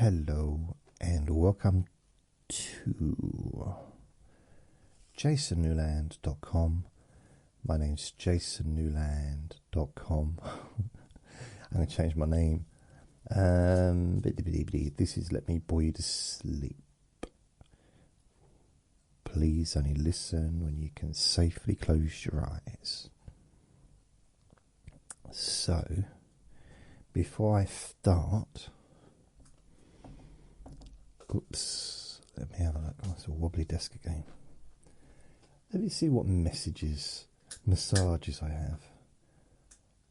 Hello and welcome to jasonnewland.com. My name's jasonnewland.com. I'm going to change my name. This is Let Me Bore You to Sleep. Please only listen when you can safely close your eyes. So, before I start... Oops, let me have a look. Oh, it's a wobbly desk again. Let me see what massages I have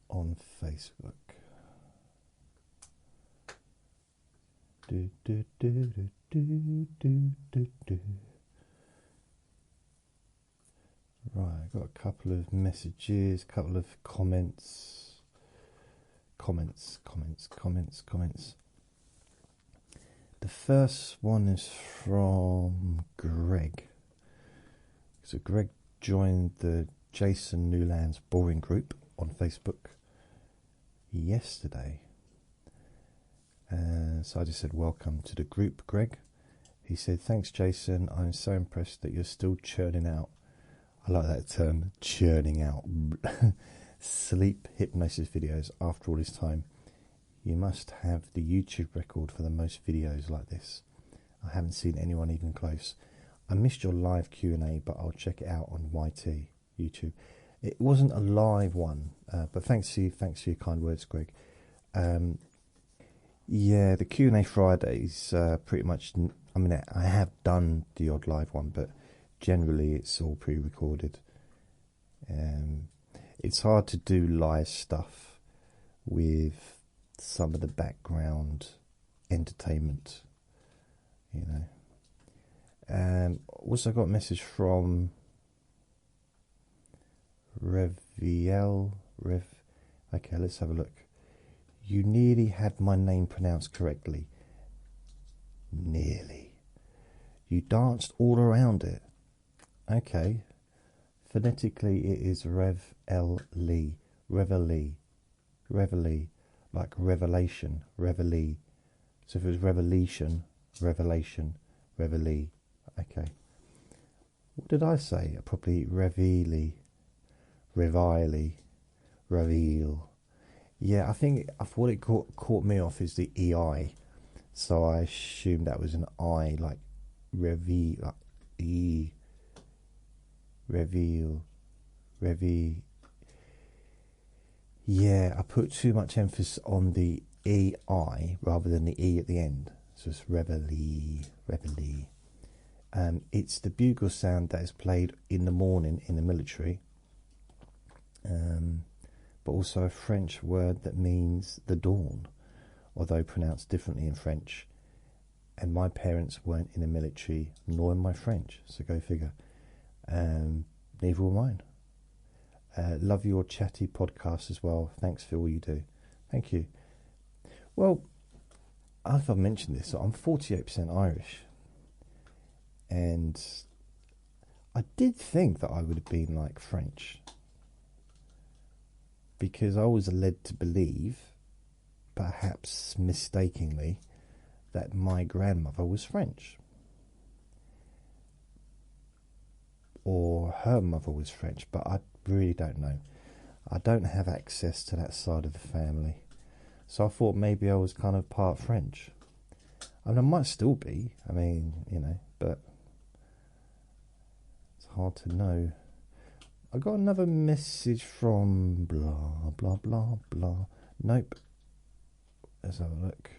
on Facebook. Right, I've got a couple of messages, a couple of comments. The first one is from Greg. So Greg joined the Jason Newland's Boring Group on Facebook yesterday. So I just said, welcome to the group, Greg. He said, thanks, Jason. I'm so impressed that you're still churning out. I like that term, churning out. Sleep hypnosis videos after all this time. You must have the YouTube record for the most videos like this. I haven't seen anyone even close. I missed your live Q&A, but I'll check it out on YT, YouTube. It wasn't a live one, but thanks for your kind words, Greg. Yeah, the Q&A Fridays pretty much, I mean, I have done the odd live one, but generally it's all pre-recorded. It's hard to do live stuff with some of the background entertainment, you know. Also got a message from Reviel. Okay, let's have a look. You nearly had my name pronounced correctly. Nearly. You danced all around it. Okay. Phonetically, it is Reveille. Reveille. Like revelation, reveille. So if it was revelation, revelation, reveille. Okay. What did I say? Probably reveille, reveille, reveal. Yeah, I think what it caught me off is the EI. So I assumed that was an I, like reveal, like E, reveal, reveal. Yeah, I put too much emphasis on the EI rather than the E at the end. So it's reveille, reveille. It's the bugle sound that is played in the morning in the military, but also a French word that means the dawn, although pronounced differently in French. And my parents weren't in the military, nor in my French, so go figure. Neither were mine. Love your chatty podcast as well. Thanks for all you do. Thank you. Well, I don't know if I've mentioned this, so I'm 48% Irish. And I did think that I would have been like French, because I was led to believe, perhaps mistakenly, that my grandmother was French. Or her mother was French, but I really don't know. I don't have access to that side of the family, so I thought maybe I was kind of part French. I mean, I might still be, I mean, you know, but it's hard to know. I got another message from blah blah blah blah. Nope. Let's have a look.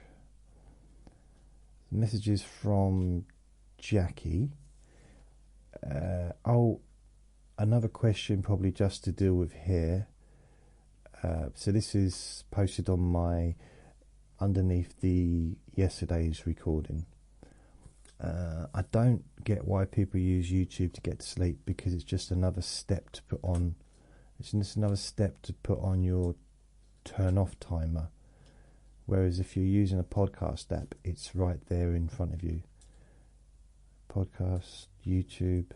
Messages from Jackie. Another question probably just to deal with here. So this is posted on my, underneath the yesterday's recording. I don't get why people use YouTube to get to sleep, because it's just another step to put on. It's just another step to put on your turn off timer. Whereas if you're using a podcast app, it's right there in front of you. Podcast, YouTube.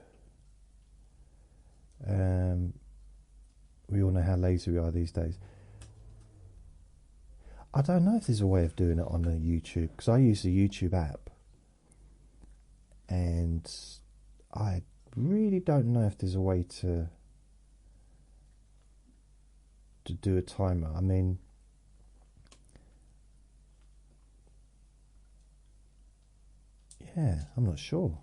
We all know how lazy we are these days. I don't know if there's a way of doing it on the YouTube, because I use the YouTube app, and I really don't know if there's a way to do a timer. I mean, yeah, I'm not sure.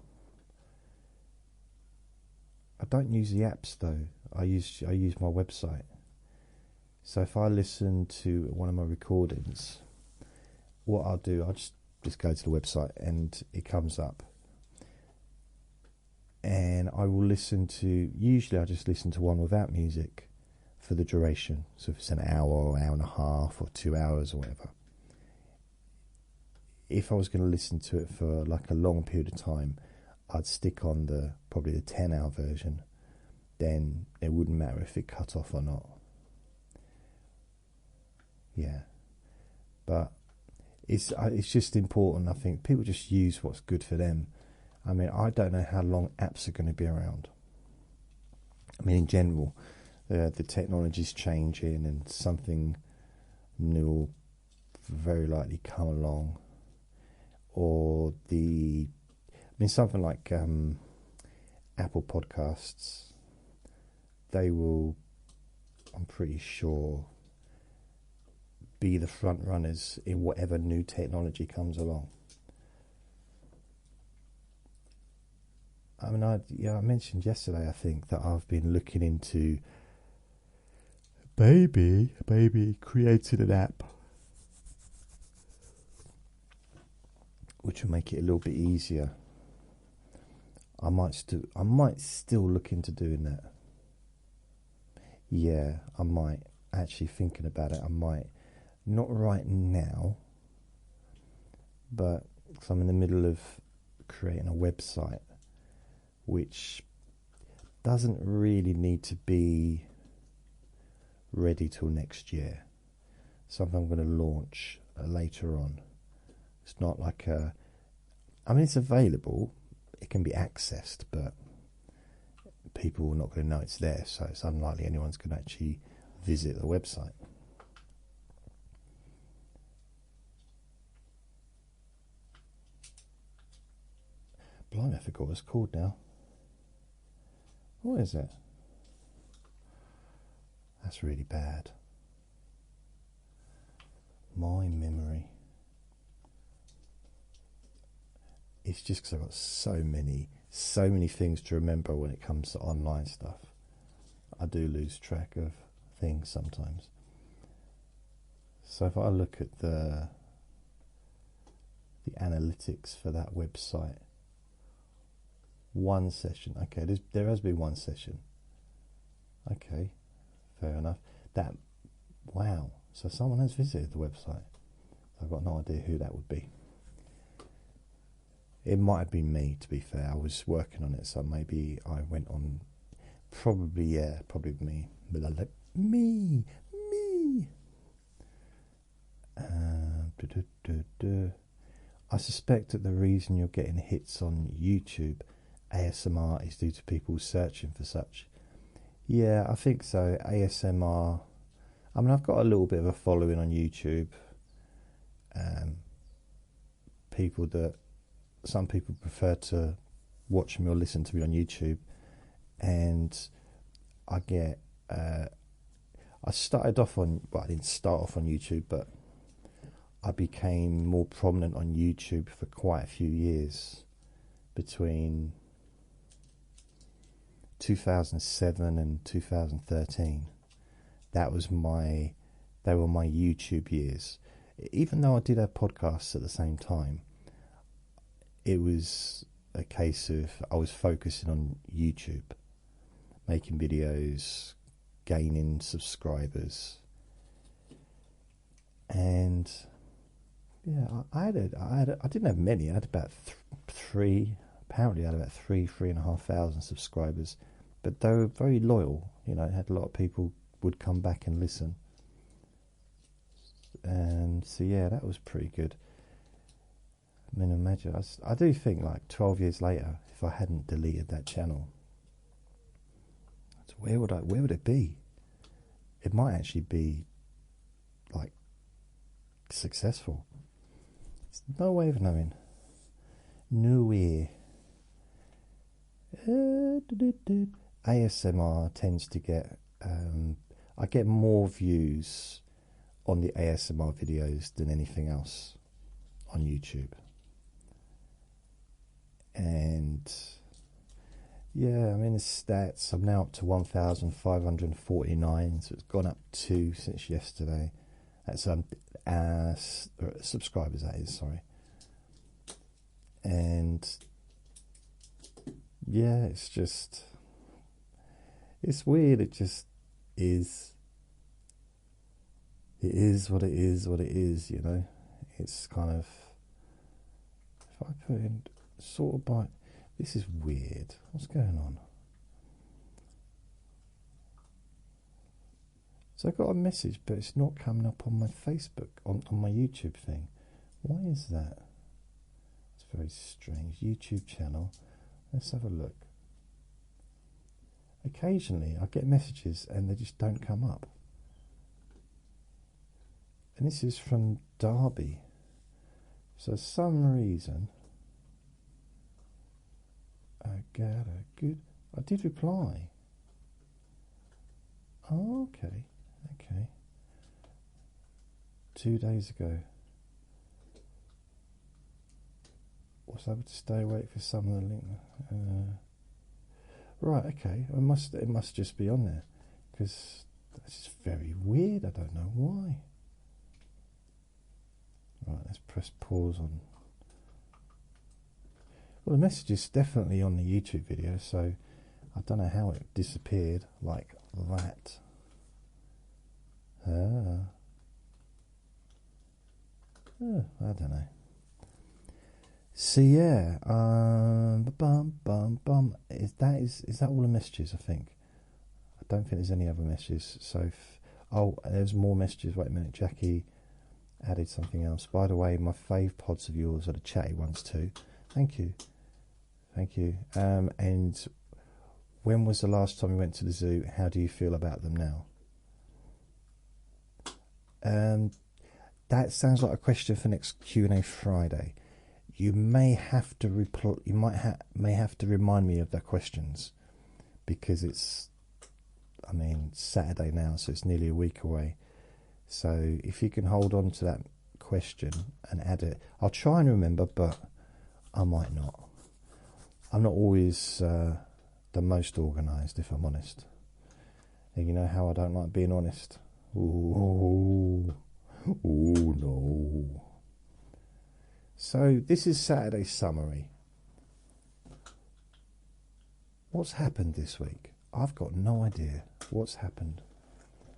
I don't use the apps though. I use my website. So if I listen to one of my recordings, what I'll do, I'll just go to the website and it comes up. And I will listen to, usually I just listen to one without music for the duration. So if it's an hour or hour and a half or 2 hours or whatever. If I was going to listen to it for like a long period of time, I'd stick on probably the 10-hour version. Then it wouldn't matter if it cut off or not. Yeah, but it's just important. I think people just use what's good for them. I mean, I don't know how long apps are going to be around. I mean, in general, the technology's changing, and something new will very likely come along. Or something like Apple Podcasts, they will, I'm pretty sure, be the front runners in whatever new technology comes along. I mean, I mentioned yesterday, I think, that I've been looking into Baby created an app which will make it a little bit easier. I might still look into doing that. Yeah, I might. Actually, thinking about it, I might. Not right now, but because I'm in the middle of creating a website which doesn't really need to be ready till next year. Something I'm going to launch later on. It's not like it's available, it can be accessed, but people are not going to know it's there, so it's unlikely anyone's going to actually visit the website. Blimey, I forgot what it's called now. What is it? That's really bad. My memory. It's just because I've got so many things to remember when it comes to online stuff. I do lose track of things sometimes. So if I look at the analytics for that website, one session. Okay, there has been one session. Okay, fair enough. Wow. So someone has visited the website. I've got no idea who that would be. It might have been me, to be fair. I was working on it, so maybe I went on. Probably me. Me. I suspect that the reason you're getting hits on YouTube ASMR is due to people searching for such. Yeah, I think so. ASMR. I mean, I've got a little bit of a following on YouTube. Some people prefer to watch me or listen to me on YouTube, and I get. I started off on. Well, I didn't start off on YouTube, but I became more prominent on YouTube for quite a few years, between 2007 and 2013. They were my YouTube years. Even though I did have podcasts at the same time, it was a case of I was focusing on YouTube, making videos, gaining subscribers, and yeah, I didn't have many. I had about three. Apparently, I had about 3,500 subscribers, but they were very loyal. You know, it had a lot of people would come back and listen, and so yeah, that was pretty good. I mean, imagine, I do think like 12 years later, if I hadn't deleted that channel, where would it be? It might actually be like successful. There's no way of knowing. No way. ASMR tends to get, I get more views on the ASMR videos than anything else on YouTube. And yeah, I mean the stats, I'm now up to 1,549, so it's gone up 2 since yesterday. That's subscribers, that is, sorry. And yeah, it's just, it's weird. It just is. It is what it is, what it is, you know. It's kind of, if I put in sort of by, this is weird. What's going on? So I got a message, but it's not coming up on my Facebook, on my YouTube thing. Why is that? It's very strange. YouTube channel. Let's have a look. Occasionally I get messages and they just don't come up. And this is from Derby. So for some reason I got a good, I did reply. Oh, okay. Okay. 2 days ago. Was able to stay awake for some of the link. Right, okay. It must just be on there, because that's just very weird. I don't know why. Right, let's press pause on. Well, the message is definitely on the YouTube video, so I don't know how it disappeared like that. I don't know. So yeah, is that all the messages? I think. I don't think there's any other messages. So, oh, there's more messages. Wait a minute, Jackie added something else. By the way, my fave pods of yours are the chatty ones too. Thank you, thank you. And when was the last time you went to the zoo? How do you feel about them now? That sounds like a question for next Q&A Friday. You may have to reply. You may have to remind me of the questions, because it's, I mean, Saturday now, so it's nearly a week away. So if you can hold on to that question and add it, I'll try and remember, but I might not. I'm not always the most organised, if I'm honest. And you know how I don't like being honest. Ooh, ooh, no. So this is Saturday's summary. What's happened this week? I've got no idea what's happened.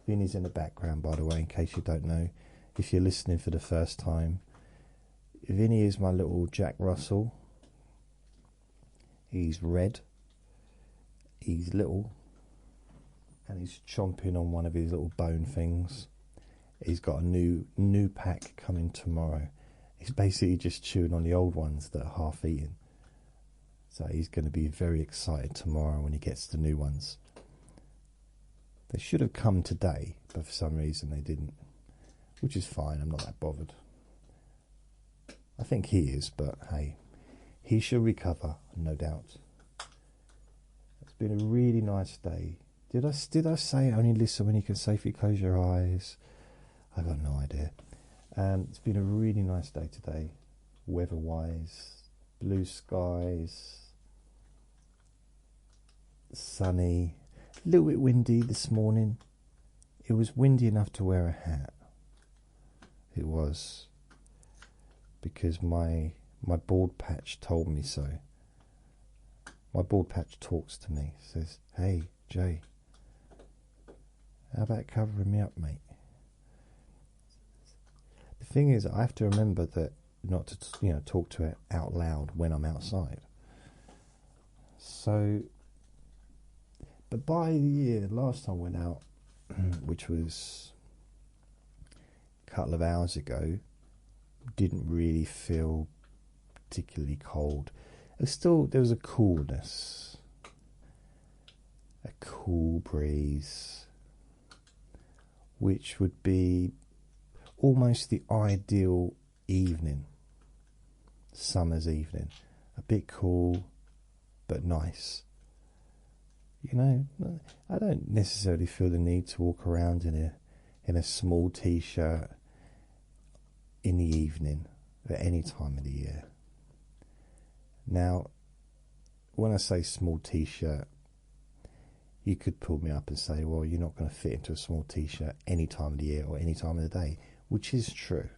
Vinny's in the background, by the way, in case you don't know. If you're listening for the first time, Vinny is my little Jack Russell. He's red. He's little. And he's chomping on one of his little bone things. He's got a new pack coming tomorrow. He's basically just chewing on the old ones that are half eaten. So he's going to be very excited tomorrow when he gets the new ones. They should have come today, but for some reason they didn't. Which is fine, I'm not that bothered. I think he is, but hey, he shall recover, no doubt. It's been a really nice day. Did I say only listen when you can safely close your eyes? I got no idea. It's been a really nice day today, weather-wise. Blue skies, sunny, a little bit windy this morning. It was windy enough to wear a hat. It was, because my bald patch told me so. My bald patch talks to me, says, "Hey, Jay, how about covering me up, mate?" The thing is, I have to remember that not to, talk to it out loud when I'm outside. So, but by the year, last time I went out, which was a couple of hours ago, didn't really feel particularly cold. There was a coolness, a cool breeze, which would be almost the ideal evening, summer's evening, a bit cool but nice. You know, I don't necessarily feel the need to walk around in a small t-shirt in the evening at any time of the year. Now, when I say small t-shirt, you could pull me up and say, well, you're not going to fit into a small t-shirt any time of the year or any time of the day, which is true.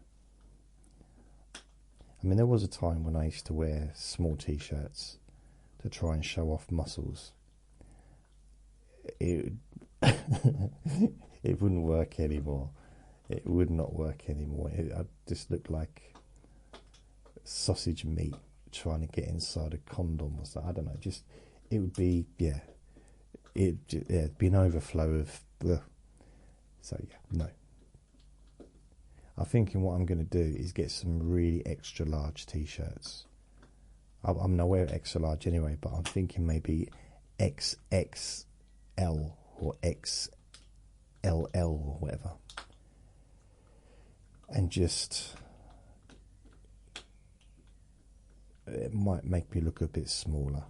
I mean, there was a time when I used to wear small t-shirts to try and show off muscles. It wouldn't work anymore. It would not work anymore. I just looked like sausage meat trying to get inside a condom or something. I don't know. Just it would be it'd be an overflow of. So yeah, no. I'm thinking what I'm going to do is get some really extra large t-shirts. I'm nowhere extra large anyway, but I'm thinking maybe XXL or XLL or whatever, and just it might make me look a bit smaller.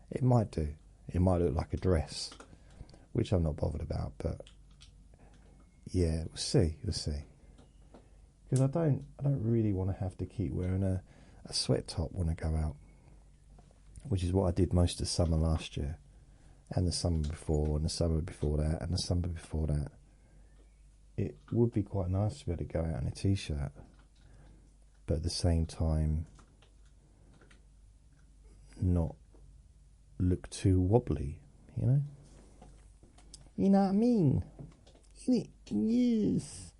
It might do. It might look like a dress, which I'm not bothered about, but yeah, we'll see. Because I don't really want to have to keep wearing a sweat top when I go out, which is what I did most of summer last year, and the summer before, and the summer before that, and the summer before that. It would be quite nice to be able to go out in a t-shirt, but at the same time not look too wobbly, you know? You know what I mean? Yes.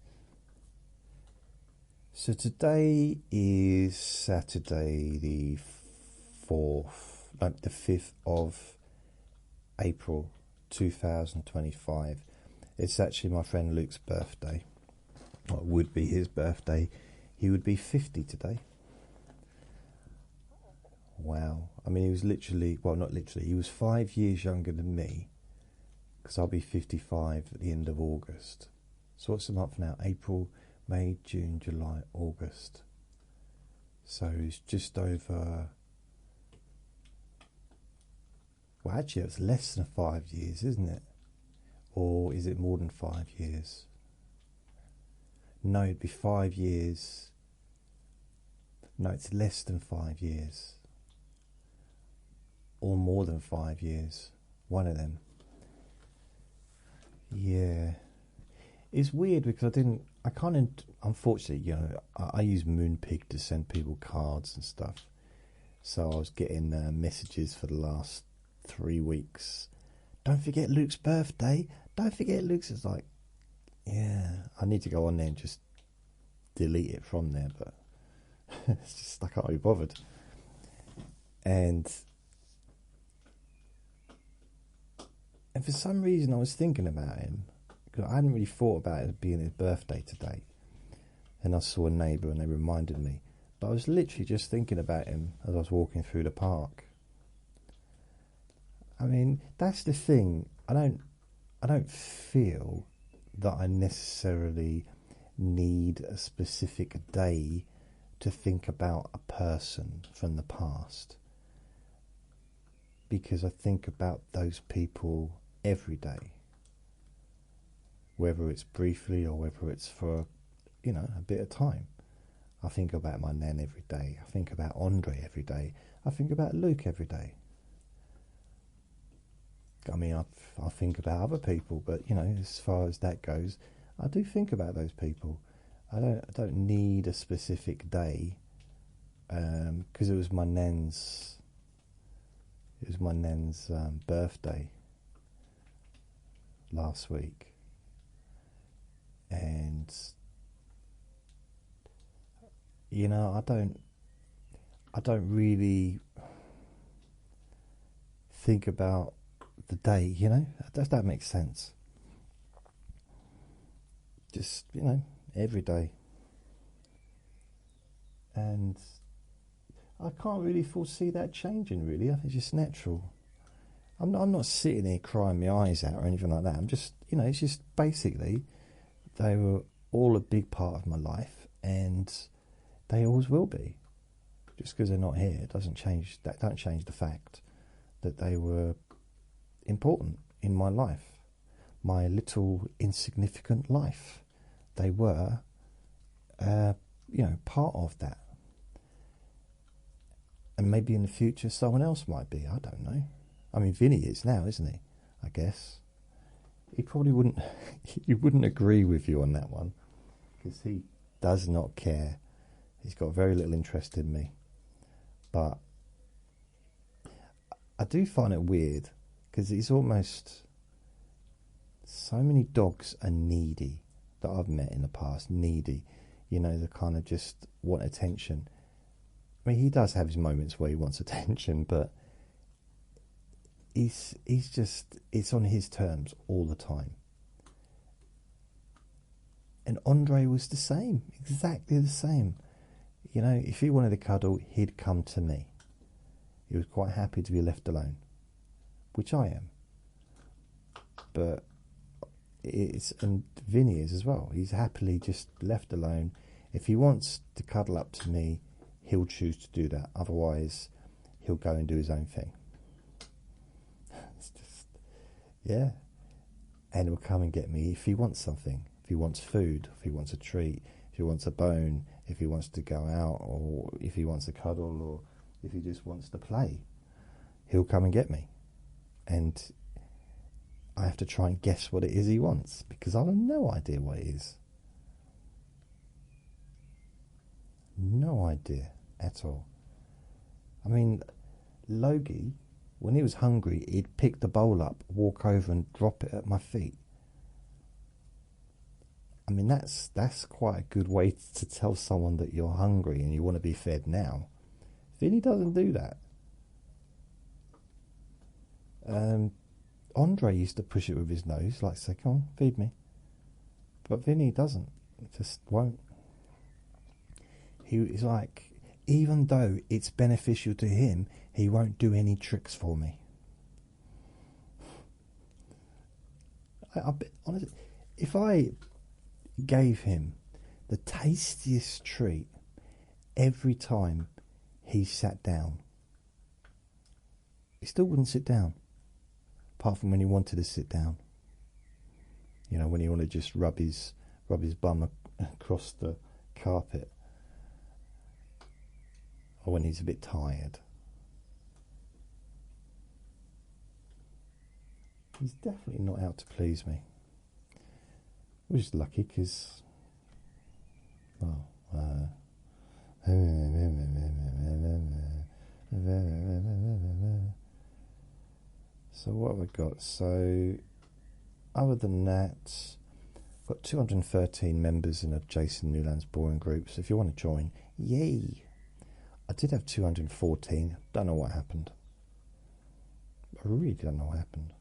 So today is Saturday the 5th of April 2025. It's actually my friend Luke's birthday. Well, it would be his birthday. He would be 50 today. Wow. I mean, he was literally, well, not literally, he was 5 years younger than me, because I'll be 55 at the end of August. So what's the month now? April, May, June, July, August. So it's just over, well, actually it's less than 5 years, isn't it? Or is it more than 5 years? No, it'd be 5 years. No, it's less than 5 years. Or more than 5 years. One of them. Yeah. It's weird because I can't, unfortunately, you know, I use Moonpig to send people cards and stuff. So I was getting messages for the last 3 weeks. Don't forget Luke's birthday. Don't forget Luke's. It's like, yeah, I need to go on there and just delete it from there, but it's just, I can't be bothered. And for some reason I was thinking about him, because I hadn't really thought about it being his birthday today. And I saw a neighbour and they reminded me. But I was literally just thinking about him as I was walking through the park. I mean, that's the thing. I don't feel that I necessarily need a specific day to think about a person from the past, because I think about those people every day, whether it's briefly or whether it's for, you know, a bit of time. I think about my nan every day. I think about Andre every day. I think about Luke every day. I mean, I think about other people, but, you know, as far as that goes, I do think about those people. I don't need a specific day, because it was my nan's birthday last week, and you know, I don't really think about the day, you know. Does that make sense? Just, you know, every day. And I can't really foresee that changing, really. I think it's just natural. I'm not sitting here crying my eyes out or anything like that. I'm just, you know, it's just basically they were all a big part of my life, and they always will be. Just because they're not here doesn't change. That don't change the fact that they were important in my life, my little insignificant life. They were, part of that. And maybe in the future someone else might be. I don't know. I mean, Vinny is now, isn't he? I guess he probably wouldn't. He wouldn't agree with you on that one, because he does not care. He's got very little interest in me. But I do find it weird, because he's almost... So many dogs are needy that I've met in the past. Needy. They kind of just want attention. I mean, he does have his moments where he wants attention, but he's just... It's on his terms all the time. And Andre was the same. Exactly the same. If he wanted a cuddle, he'd come to me. He was quite happy to be left alone, which I am. But and Vinny is as well. He's happily just left alone. If he wants to cuddle up to me, he'll choose to do that. Otherwise, he'll go and do his own thing. It's just, yeah. And he'll come and get me if he wants something. If he wants food, if he wants a treat, if he wants a bone, if he wants to go out, or if he wants a cuddle, or if he just wants to play, he'll come and get me. And I have to try and guess what it is he wants, because I have no idea what it is. No idea at all. I mean, Logie, when he was hungry, he'd pick the bowl up, walk over and drop it at my feet. I mean, that's quite a good way to tell someone that you're hungry and you want to be fed now. Vinny doesn't do that. Andre used to push it with his nose, like say, "Come on, feed me." But Vinny doesn't. He just won't. He's like, even though it's beneficial to him, he won't do any tricks for me. Honestly, if I gave him the tastiest treat every time he sat down, he still wouldn't sit down, apart from when he wanted to sit down. When he wanted to just rub his bum across the carpet, or when he's a bit tired. He's definitely not out to please me. Which is lucky, because, so what have I got? So, other than that, I've got 213 members in a Jason Newland's boring group, so if you want to join, yay! I did have 214, don't know what happened. I really don't know what happened.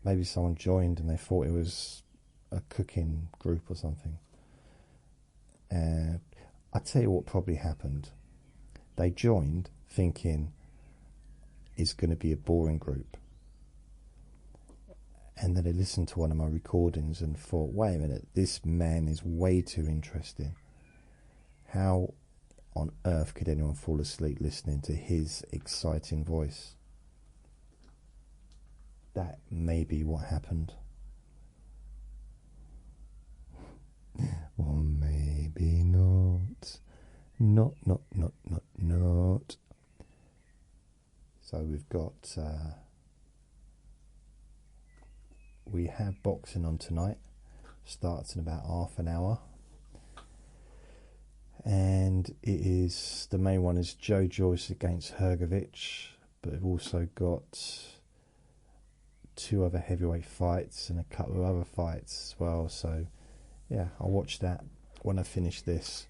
Maybe someone joined and they thought it was a cooking group or something. I tell you what probably happened. They joined thinking it's going to be a boring group. And then they listened to one of my recordings and thought, wait a minute, this man is way too interesting. How on earth could anyone fall asleep listening to his exciting voice? That may be what happened. Or maybe not. Not. So we've got... we have boxing on tonight. Starts in about half an hour. And it is... The main one is Joe Joyce against Hrgovic. But we've also got... 2 other heavyweight fights and a couple of other fights as well, so yeah, I'll watch that when I finish this.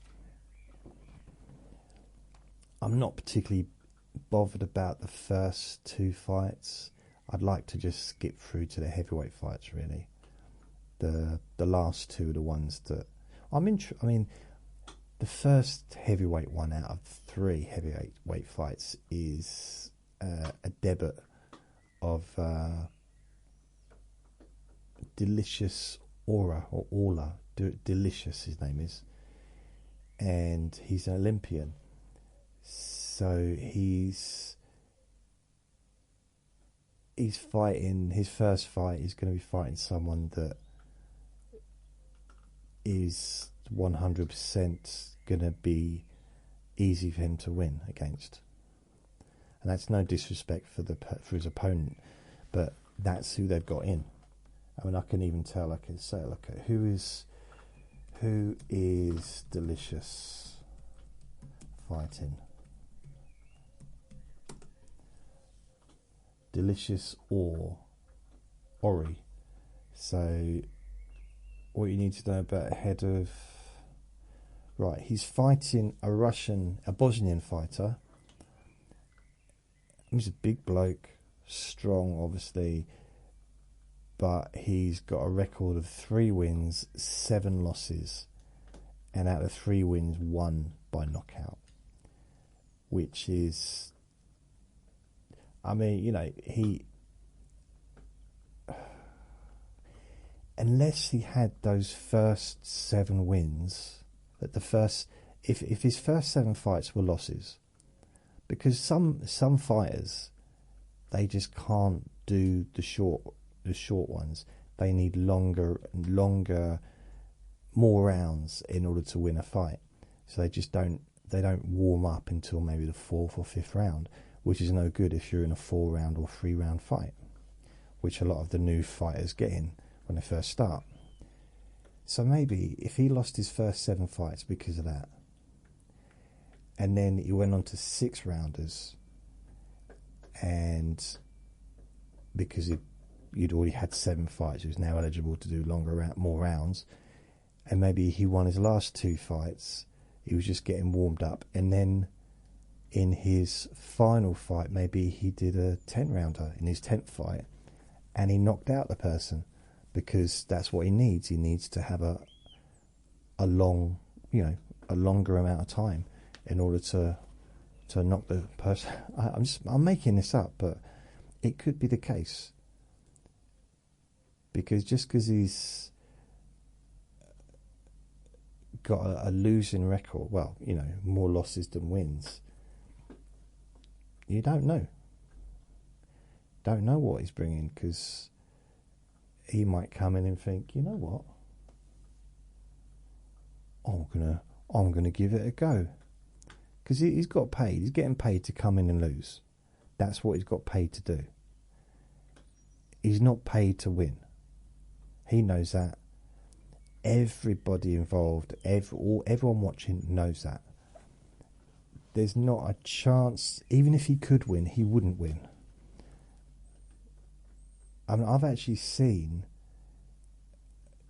I'm not particularly bothered about the first 2 fights. I'd like to just skip through to the heavyweight fights, really. The last 2 are the ones that I mean, the first heavyweight one out of 3 heavyweight fights is a debut of Delicious Aura, or Orla, Delicious his name is, and he's an Olympian. So he's fighting, his first fight is going to be fighting someone that is 100% going to be easy for him to win against. And that's no disrespect for his opponent, but that's who they've got in. I mean, I can even tell, I can say, look at who is Delicious fighting. Delicious or Ori. So what you need to know about head of... Right, he's fighting a Bosnian fighter. He's a big bloke, strong obviously, but he's got a record of 3 wins, 7 losses, and out of 3 wins, 1 by knockout, which is... I mean, you know, unless he had those first 7 wins, that if his first 7 fights were losses, because some fighters, they just can't do the short ones. They need longer, more rounds in order to win a fight. So they don't warm up until maybe the 4th or 5th round, which is no good if you're in a 4-round or 3-round fight, which a lot of the new fighters get in when they first start. So maybe if he lost his first 7 fights because of that, and then he went on to 6-rounders, and because you'd already had 7 fights, he was now eligible to do more rounds, and maybe he won his last 2 fights, he was just getting warmed up, and then in his final fight, maybe he did a 10-rounder in his 10th fight, and he knocked out the person, because that's what he needs. He needs to have a longer amount of time in order to knock the person. I'm making this up, but it could be the case, because just because he's got a losing record, well, you know, more losses than wins, you don't know what he's bringing, because he might come in and think, you know what, I'm gonna give it a go, because he's got paid. He's getting paid to come in and lose. That's what he's got paid to do. He's not paid to win. He knows that. Everybody involved, everyone watching knows that. There's not a chance, even if he could win, he wouldn't win. I mean, I've actually seen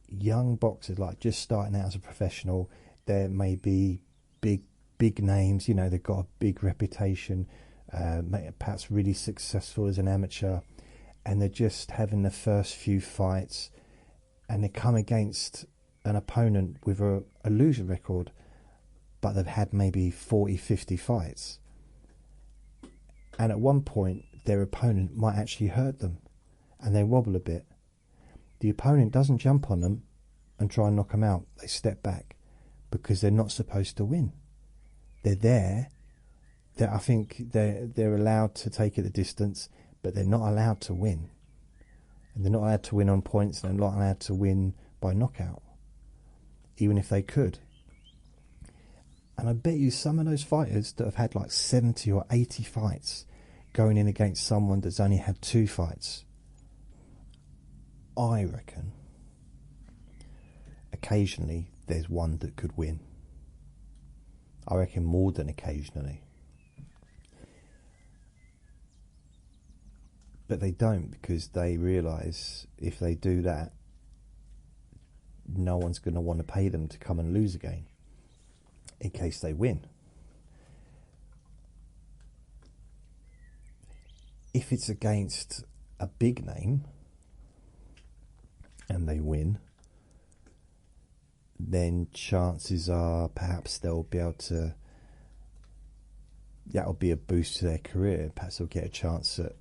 young boxers, like just starting out as a professional. There may be big names, you know, they've got a big reputation, perhaps really successful as an amateur, and they're just having the first few fights, and they come against an opponent with a loser record, but they've had maybe 40, 50 fights. And at one point, their opponent might actually hurt them, and they wobble a bit. The opponent doesn't jump on them and try and knock them out. They step back, because they're not supposed to win. They're there. I think they're allowed to take it the distance, but they're not allowed to win. And they're not allowed to win on points, and they're not allowed to win by knockout, even if they could. And I bet you some of those fighters that have had like 70 or 80 fights going in against someone that's only had 2 fights, I reckon occasionally there's one that could win. I reckon more than occasionally. But they don't, because they realise if they do that, no one's going to want to pay them to come and lose again in case they win. If it's against a big name and they win, then chances are perhaps they'll be able to, that'll be a boost to their career. Perhaps they'll get a chance at,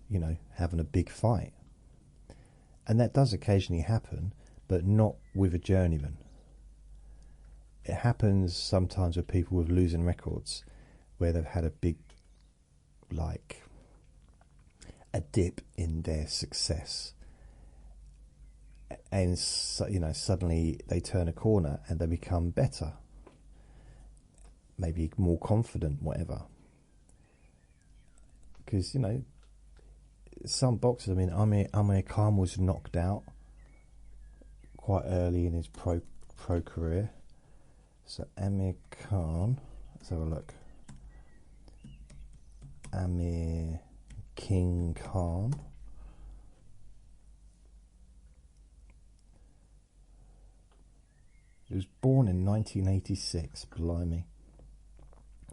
you know, having a big fight. And that does occasionally happen, but not with a journeyman. It happens sometimes with people with losing records, where they've had a big, like, a dip in their success, and suddenly they turn a corner and they become better, maybe more confident, whatever. Because some boxers, I mean, Amir Khan was knocked out quite early in his pro career. So Amir Khan, let's have a look. Amir King Khan. He was born in 1986. Blimey,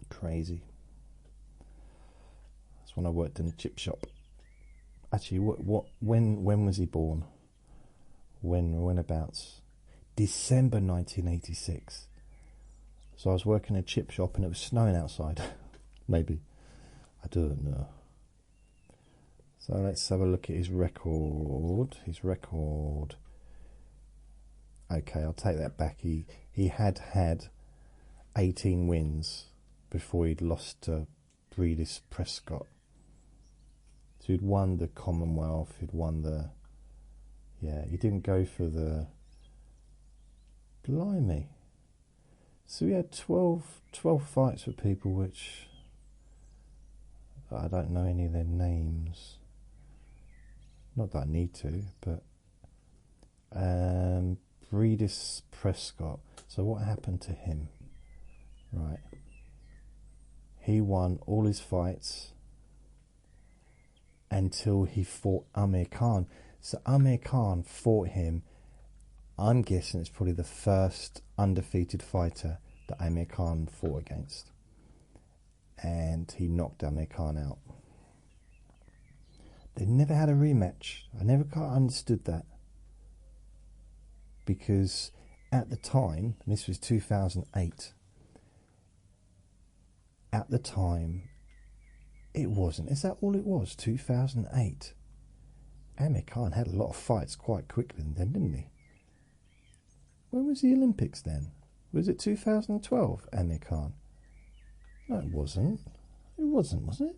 crazy. That's when I worked in a chip shop. Actually, when was he born? Whenabouts? December 1986. So I was working in a chip shop and it was snowing outside. Maybe. I don't know. So let's have a look at his record. Okay, I'll take that back. He had 18 wins before he'd lost to Breedis Prescott. So he'd won the Commonwealth, he'd won the... Yeah, he didn't go for the... Blimey. So he had 12 fights with people which... I don't know any of their names. Not that I need to, but... Breedis Prescott. So what happened to him? Right. He won all his fights until he fought Amir Khan. So Amir Khan fought him. I'm guessing it's probably the first undefeated fighter that Amir Khan fought against. And he knocked Amir Khan out. They never had a rematch. I never quite understood that. Because at the time, and this was 2008, at the time, it wasn't. Is that all it was? 2008. Amir Khan had a lot of fights quite quickly then, didn't he? When was the Olympics then? Was it 2012, Amir Khan? No, it wasn't. It wasn't, was it?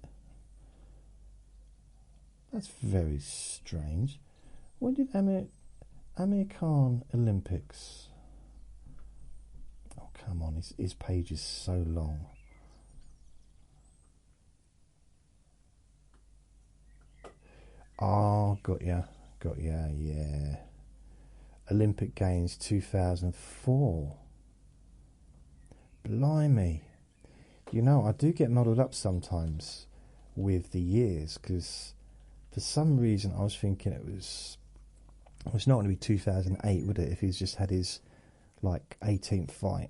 That's very strange. When did Amir Khan Olympics? Oh, come on, his page is so long. Oh, got ya, yeah. Olympic Games 2004. Blimey. I do get muddled up sometimes with the years, because for some reason I was thinking it was not going to be 2008, would it, if he's just had his, 18th fight,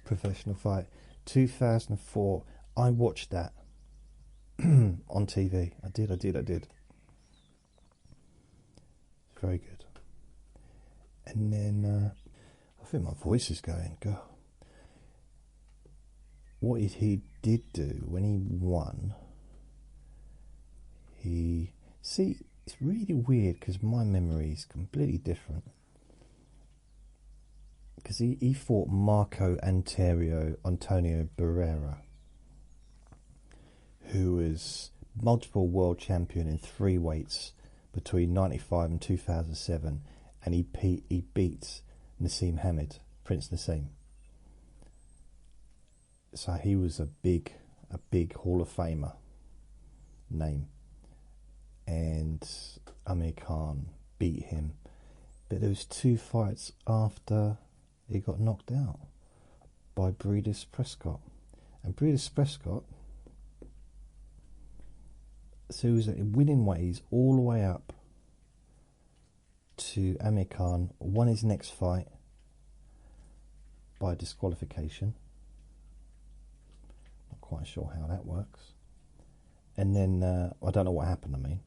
professional fight. 2004, I watched that on TV. I did. Very good. And then, I think my voice is going, go. What he did do when he won, it's really weird because my memory is completely different. Because he fought Marco Antonio Barrera, who was multiple world champion in 3 weights between 95 and 2007, and he beat Nassim Hamid, Prince Nassim. So he was a big Hall of Famer name. And Amir Khan beat him. But there was 2 fights after he got knocked out by Breedis Prescott. And Breedis Prescott, so he was winning ways all the way up to Amir Khan, won his next fight by disqualification. Not quite sure how that works. And then, I don't know what happened,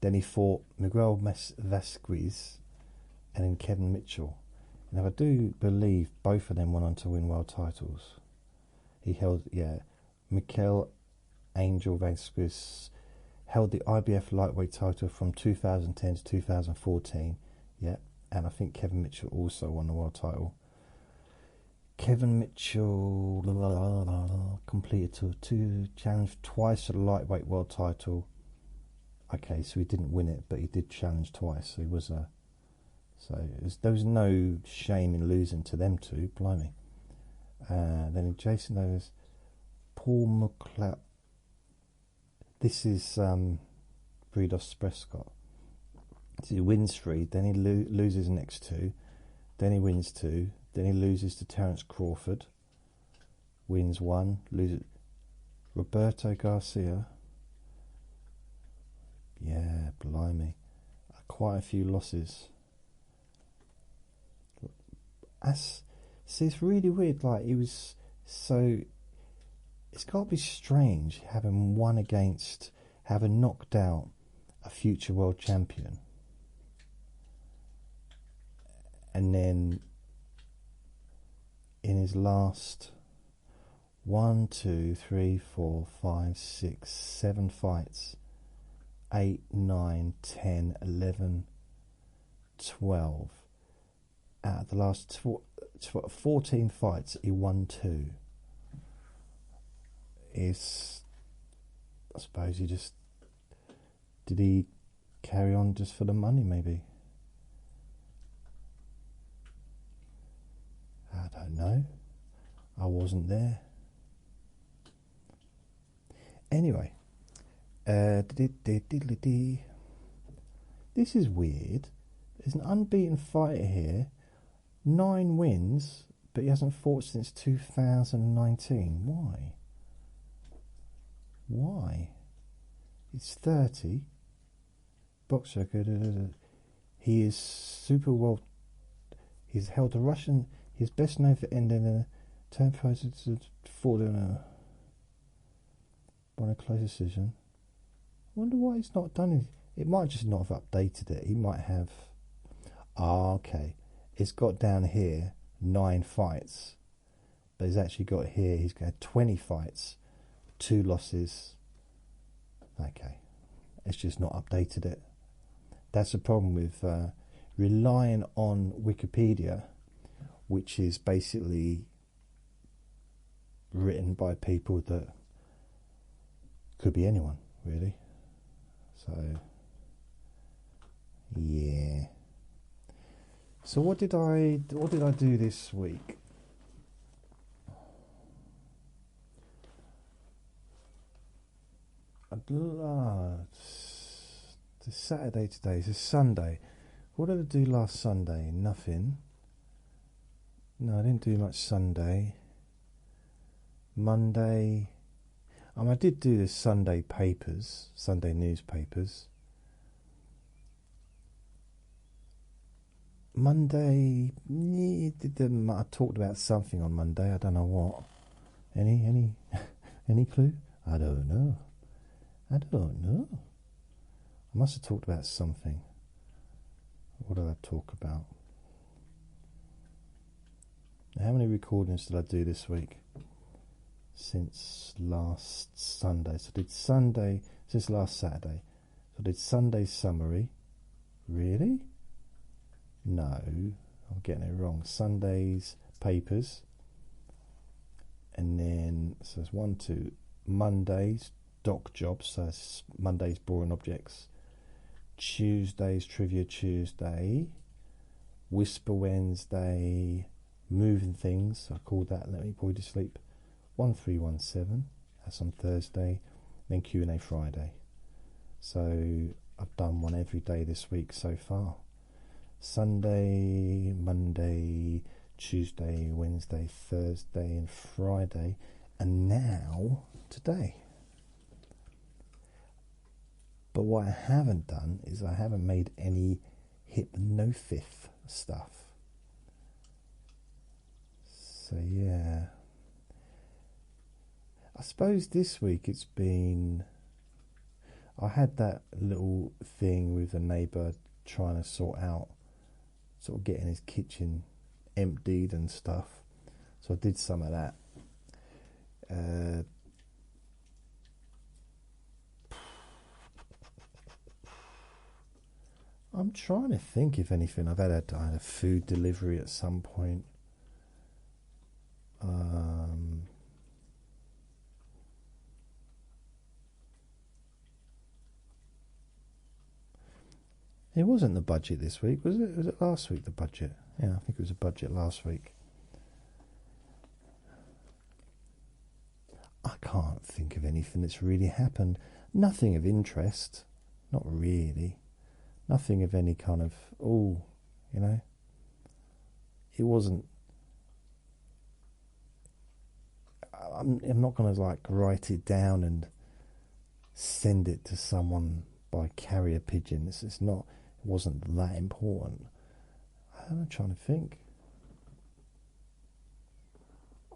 Then he fought Miguel Vasquez and then Kevin Mitchell. Now, I do believe both of them went on to win world titles. He held, Miguel Angel Vasquez held the IBF lightweight title from 2010 to 2014. Yeah, and I think Kevin Mitchell also won the world title. Kevin Mitchell completed to challenge twice for the lightweight world title. Okay, so he didn't win it, but he did challenge twice. So he was a. There was no shame in losing to them two. Blimey. Then Jason Davis, Paul McLeod. This is Bredos Prescott. So he wins 3, then he loses the next 2, then he wins 2, then he loses to Terence Crawford, wins 1, loses Roberto Garcia. Yeah, blimey, quite a few losses. See, it's really weird. Like, he was so. It's got to be strange having won against, having knocked out a future world champion, and then in his last 1, 2, 3, 4, 5, 6, 7 fights, 8, 9, 10, 11, 12. Out of the last 14 fights, he won 2. I suppose did he carry on just for the money, maybe? I don't know. I wasn't there. Anyway, this is weird. There's an unbeaten fighter here, 9 wins, but he hasn't fought since 2019. Why? Why? He's 30. Boxer. He is super well. He's held a Russian. He's best known for ending a 10 fights fought in a close decision. I wonder why he's not done it. It might just not have updated it. He might have. Okay. It's got down here 9 fights, but he's actually got here. He's got 20 fights. 2 losses. Okay, it's just not updated it. That's the problem with relying on Wikipedia, which is basically written by people that could be anyone, really. So, yeah. So what did I do this week? It's Saturday today. It's Sunday. What did I do last Sunday? Nothing. No, I didn't do much Sunday. Monday. I did do the Sunday papers, Sunday newspapers. Monday, I talked about something on Monday. I don't know what. Any clue? I don't know. I must have talked about something. What did I talk about? How many recordings did I do this week? Since last Sunday. So I did Sunday, since last Saturday. So I did Sunday's summary. Really? No, I'm getting it wrong. Sunday's papers. And then, so it's 1, 2, Monday's doc jobs, so it's Monday's boring objects. Tuesday's Trivia Tuesday. Whisper Wednesday. Moving things, I called that Let Me Bore You to Sleep. 1317, that's on Thursday. Then Q&A Friday. So I've done one every day this week so far. Sunday, Monday, Tuesday, Wednesday, Thursday and Friday, and now today. But what I haven't done is I haven't made any hypnofifth stuff. So yeah, I suppose this week it's been, I had that little thing with a neighbour trying to sort out, sort of getting his kitchen emptied and stuff. So I did some of that. I'm trying to think if anything. I had a food delivery at some point. It wasn't the budget this week, was it? Was it last week, the budget? Yeah, I think it was a budget last week. I can't think of anything that's really happened. Nothing of interest. Not really. Nothing of any kind of, it wasn't. I'm not going to like write it down and send it to someone by carrier pigeon. It's not. It wasn't that important. I'm trying to think.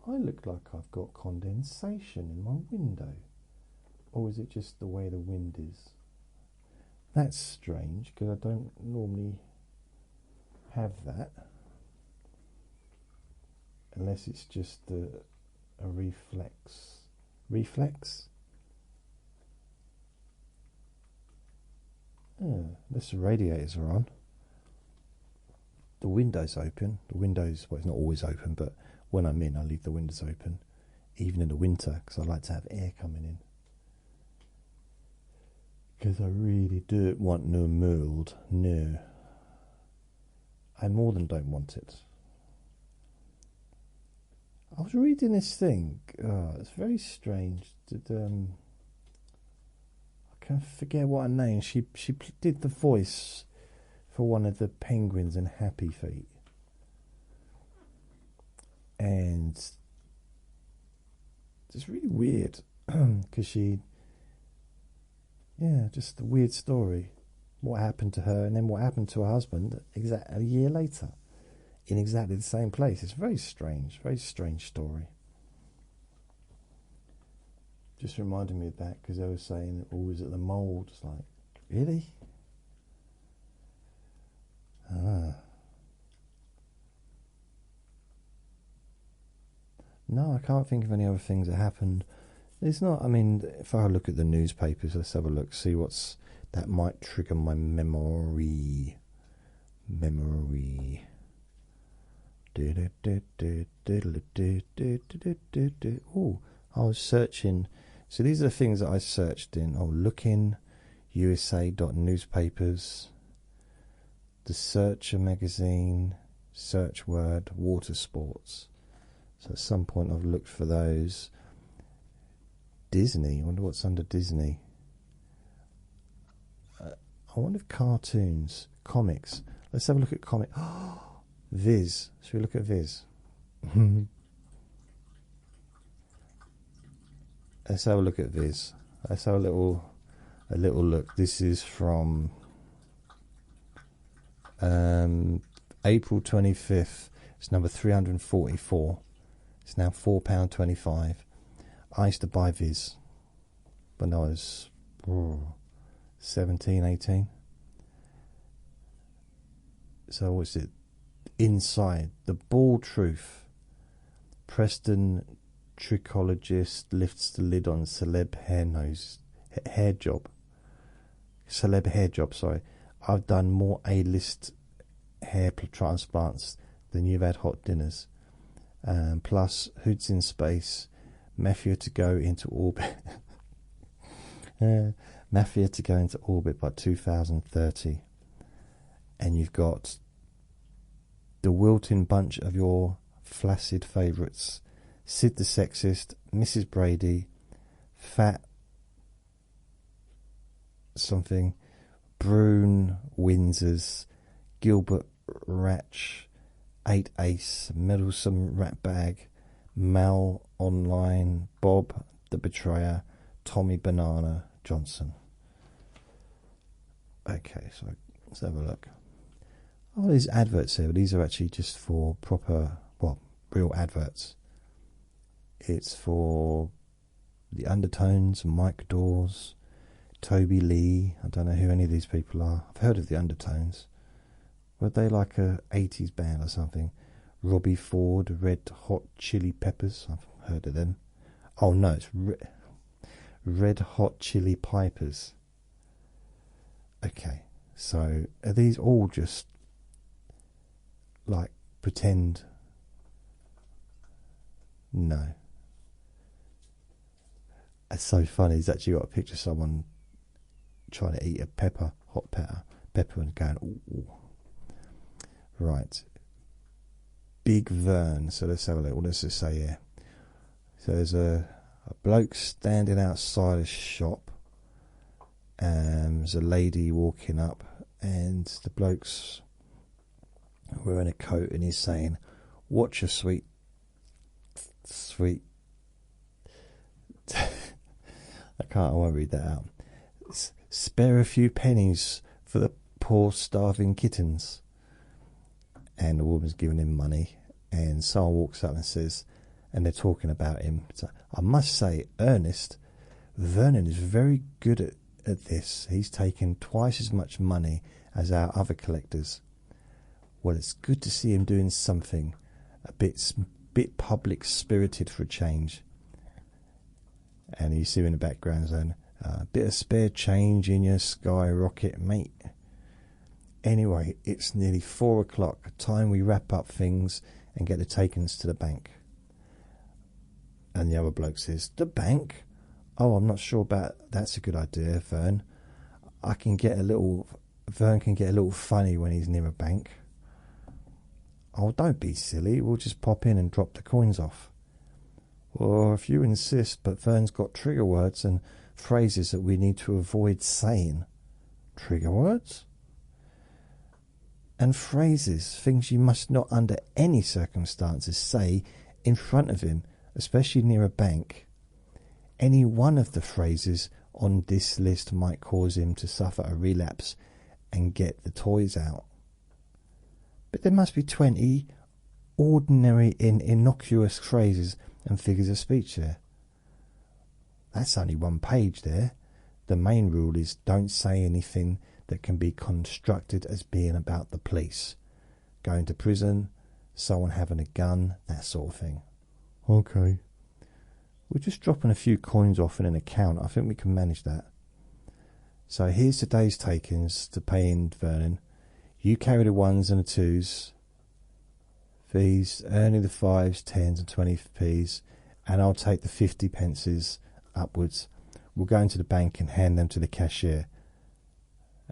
I look like I've got condensation in my window, or is it just the way the wind is? That's strange because I don't normally have that, unless it's just a reflex. Reflex? Unless the radiators are on. The window's open. The window's, well, it's not always open, but when I'm in, I leave the windows open, even in the winter, because I like to have air coming in. Because I really don't want no mold. No. I more than don't want it. I was reading this thing. It's very strange. I can't forget what her name. She did the voice for one of the penguins in Happy Feet, and it's really weird because just a weird story. What happened to her, and then what happened to her husband a year later in exactly the same place. It's very strange story. Just reminded me of that because they were saying, is it the mould? It's like, really? No, I can't think of any other things that happened. It's not, I mean, if I look at the newspapers, let's have a look, see that might trigger my memory. Oh, I was searching. So these are the things that I searched in. Lookin, USA.newspapers, the Searcher magazine, Search Word, Water Sports. So at some point I've looked for those. Disney, I wonder what's under Disney. I wonder if cartoons, comics. Let's have a look at comic. Viz. Should we look at Viz? Let's have a look at Viz. Let's have a little look. This is from April 25th. It's number 344. It's now £4.25. I used to buy Viz when I was 17, 18. So what's it? Inside, the bald truth. Preston trichologist lifts the lid on celeb hair job. Celeb hair job, sorry. I've done more A-list hair transplants than you've had hot dinners. Plus, Hoods in Space, Mafia to go into orbit. Mafia to go into orbit by 2030. And you've got the wilting bunch of your flaccid favourites. Sid the Sexist, Mrs. Brady, Fat something, Brune Windsors, Gilbert Ratch, 8 Ace, Meddlesome Ratbag, Mal Online, Bob the Betrayer, Tommy Banana Johnson. Okay, so let's have a look. Oh, these adverts here, these are actually just for proper, real adverts. It's for the Undertones, Mike Dawes, Toby Lee. I don't know who any of these people are. I've heard of the Undertones. Were they like a 80s band or something? Robbie Ford, Red Hot Chili Peppers. I've heard of them. Oh no, it's Red Hot Chili Pipers. Okay, So are these all just like pretend? No. It's so funny. He's actually got a picture of someone trying to eat a hot pepper, and going, ooh. Right. Big Vern. So let's have a look. What does it say here? So there's a bloke standing outside a shop. There's a lady walking up, and the bloke's wearing a coat, and he's saying, "Watch your sweet." I won't read that out. Spare a few pennies for the poor starving kittens. And the woman's giving him money, and someone walks up and says, and they're talking about him. So, I must say, Ernest, Vernon is very good at this. He's taken twice as much money as our other collectors. Well, it's good to see him doing something a bit public spirited for a change. And you see in the background saying, a bit of spare change in your skyrocket, mate. Anyway, it's nearly 4 o'clock, time we wrap up things and get the takings to the bank. And the other bloke says, the bank? Oh, I'm not sure about that's a good idea, Vern. Vern can get a little funny when he's near a bank. Oh, don't be silly, we'll just pop in and drop the coins off. Or if you insist, but Vern's got trigger words and phrases that we need to avoid saying. Trigger words? And phrases, things you must not under any circumstances say in front of him, especially near a bank. Any one of the phrases on this list might cause him to suffer a relapse and get the toys out. But there must be 20 ordinary and innocuous phrases and figures of speech there. That's only 1 page there. The main rule is don't say anything that can be constructed as being about the police. Going to prison, someone having a gun, that sort of thing. Okay. We're just dropping a few coins off in an account. I think we can manage that. So here's today's takings to pay in Vernon. You carry the 1s and the 2s. Fees, only the 5s, 10s and 20p's. And I'll take the 50 pences upwards. We'll go into the bank and hand them to the cashier.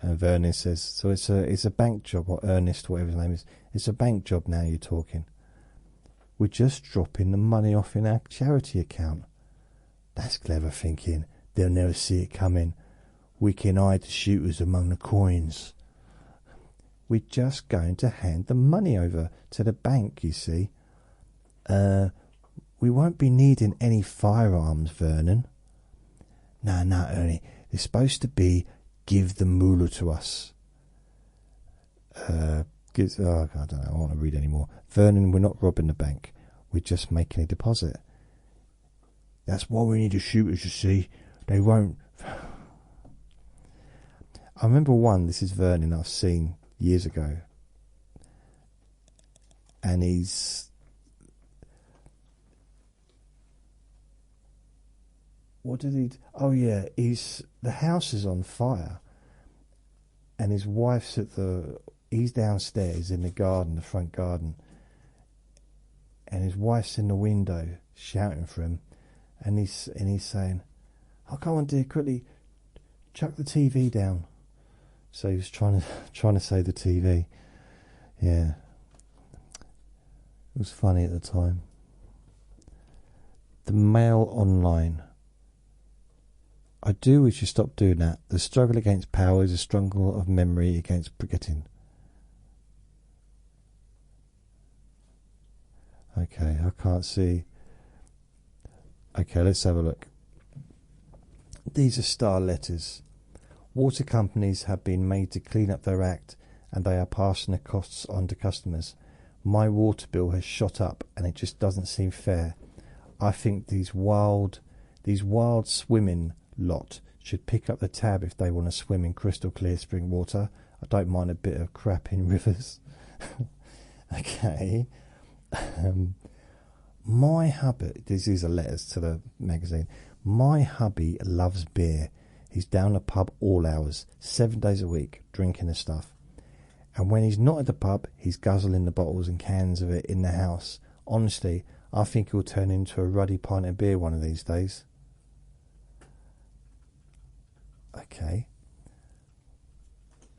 And Vernon says, so it's a bank job, or Ernest, whatever his name is. It's a bank job now you're talking. We're just dropping the money off in our charity account. That's clever thinking. They'll never see it coming. We can hide the shooters among the coins. We're just going to hand the money over to the bank, you see. We won't be needing any firearms, Vernon. No, Ernie. They're supposed to be give the moolah to us. I don't know. I don't want to read anymore. Vernon, we're not robbing the bank. We're just making a deposit. That's why we need the shooters, you see. They won't. I remember one, this is Vernon, I've seen years ago. And he's... What did he... Oh, yeah, the house is on fire. And his wife's he's downstairs in the garden, the front garden. And his wife's in the window shouting for him. And he's saying, oh, come on, dear, quickly, chuck the TV down. So he was trying to save the TV. Yeah. It was funny at the time. The Mail Online. I do wish you stopped doing that. The struggle against power is a struggle of memory against forgetting. Okay, I can't see. Okay, let's have a look. These are star letters. Water companies have been made to clean up their act, and they are passing the costs on to customers. My water bill has shot up, and it just doesn't seem fair. I think these wild swimming lot should pick up the tab if they want to swim in crystal clear spring water. I don't mind a bit of crap in rivers. Okay. My hubby, these are letters to the magazine. My hubby loves beer. He's down the pub all hours, 7 days a week, drinking the stuff. And when he's not at the pub, he's guzzling the bottles and cans of it in the house. Honestly, I think he'll turn into a ruddy pint of beer one of these days. Okay.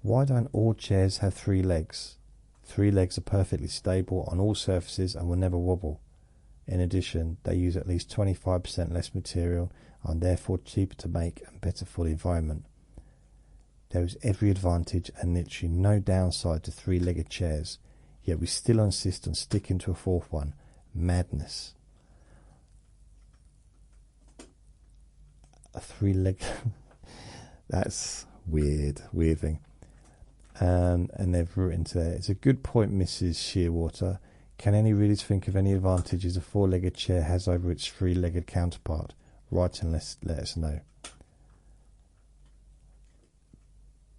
Why don't all chairs have 3 legs? 3 legs are perfectly stable on all surfaces and will never wobble. In addition, they use at least 25% less material and are therefore cheaper to make and better for the environment. There is every advantage and literally no downside to 3-legged chairs, yet we still insist on sticking to a 4th one. Madness. A 3-legged... That's weird thing. And they've written to there, it's a good point, Mrs. Shearwater. Can any readers think of any advantages a 4-legged chair has over its 3-legged counterpart? Write and let us know.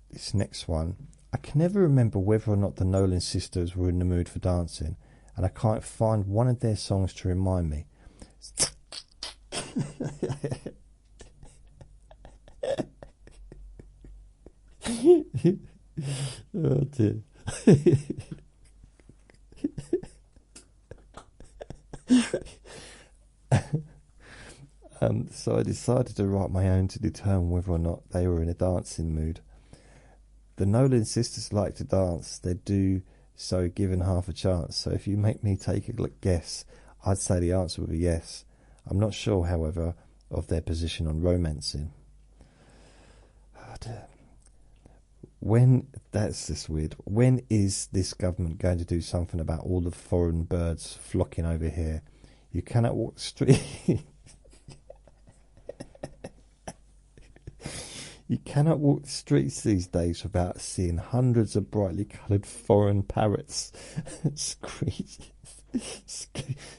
This next one, I can never remember whether or not the Newland sisters were in the mood for dancing, and I can't find one of their songs to remind me. Oh dear. So I decided to write my own to determine whether or not they were in a dancing mood. The Newland sisters like to dance. They do so given half a chance. So if you make me take a guess, I'd say the answer would be yes. I'm not sure, however, of their position on romancing. Oh dear. That's just weird. When is this government going to do something about all the foreign birds flocking over here? You cannot walk the street. You cannot walk the streets these days without seeing hundreds of brightly coloured foreign parrots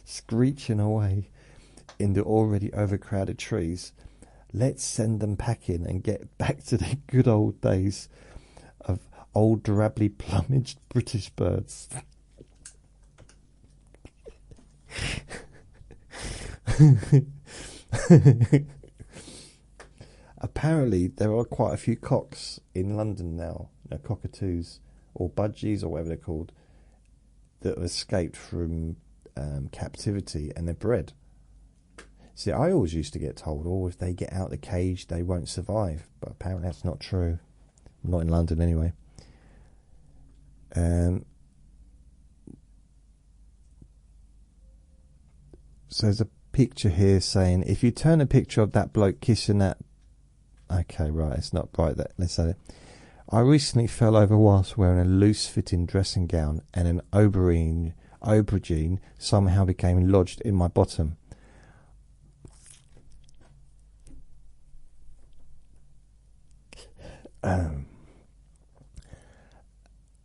screeching away in the already overcrowded trees. Let's send them packing and get back to the good old days of old drably plumaged British birds. Apparently there are quite a few cocks in London now, cockatoos or budgies or whatever they're called, that have escaped from captivity and they're bred. See, I always used to get told, if they get out of the cage they won't survive, but apparently that's not true. Not in London anyway. So there's a picture here saying, if you turn a picture of that bloke kissing that... Okay, right, it's not right. Let's say it. I recently fell over whilst wearing a loose-fitting dressing gown, and an aubergine somehow became lodged in my bottom.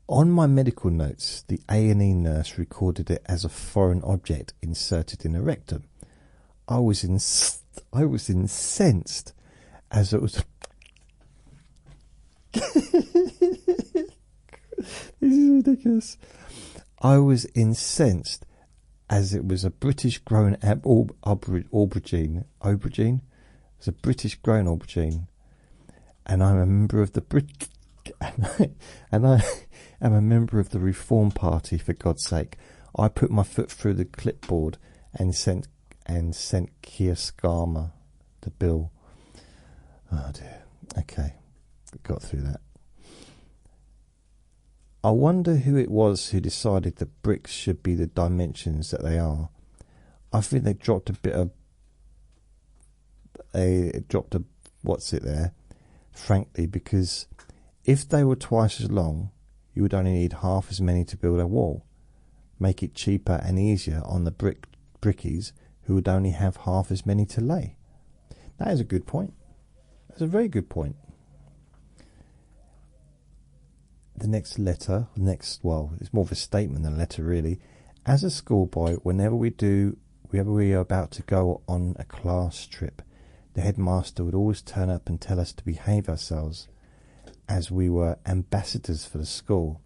On my medical notes, the A&E nurse recorded it as a foreign object inserted in a rectum. I was incensed as it was... This is ridiculous. I was incensed as it was a British grown aubergine. Aubergine? It's a British grown aubergine. And I'm a member of the and I am a member of the Reform Party, for God's sake. I put my foot through the clipboard and sent Keir Starmer the bill. Oh dear. Okay, got through that. I wonder who it was who decided that bricks should be the dimensions that they are. I think they dropped what's it there, frankly, because if they were twice as long, you would only need half as many to build a wall. Make it cheaper and easier on the brickies who would only have half as many to lay. That is a good point. That's a very good point. The next letter, it's more of a statement than a letter really. As a schoolboy, whenever we are about to go on a class trip, the headmaster would always turn up and tell us to behave ourselves, as we were ambassadors for the school.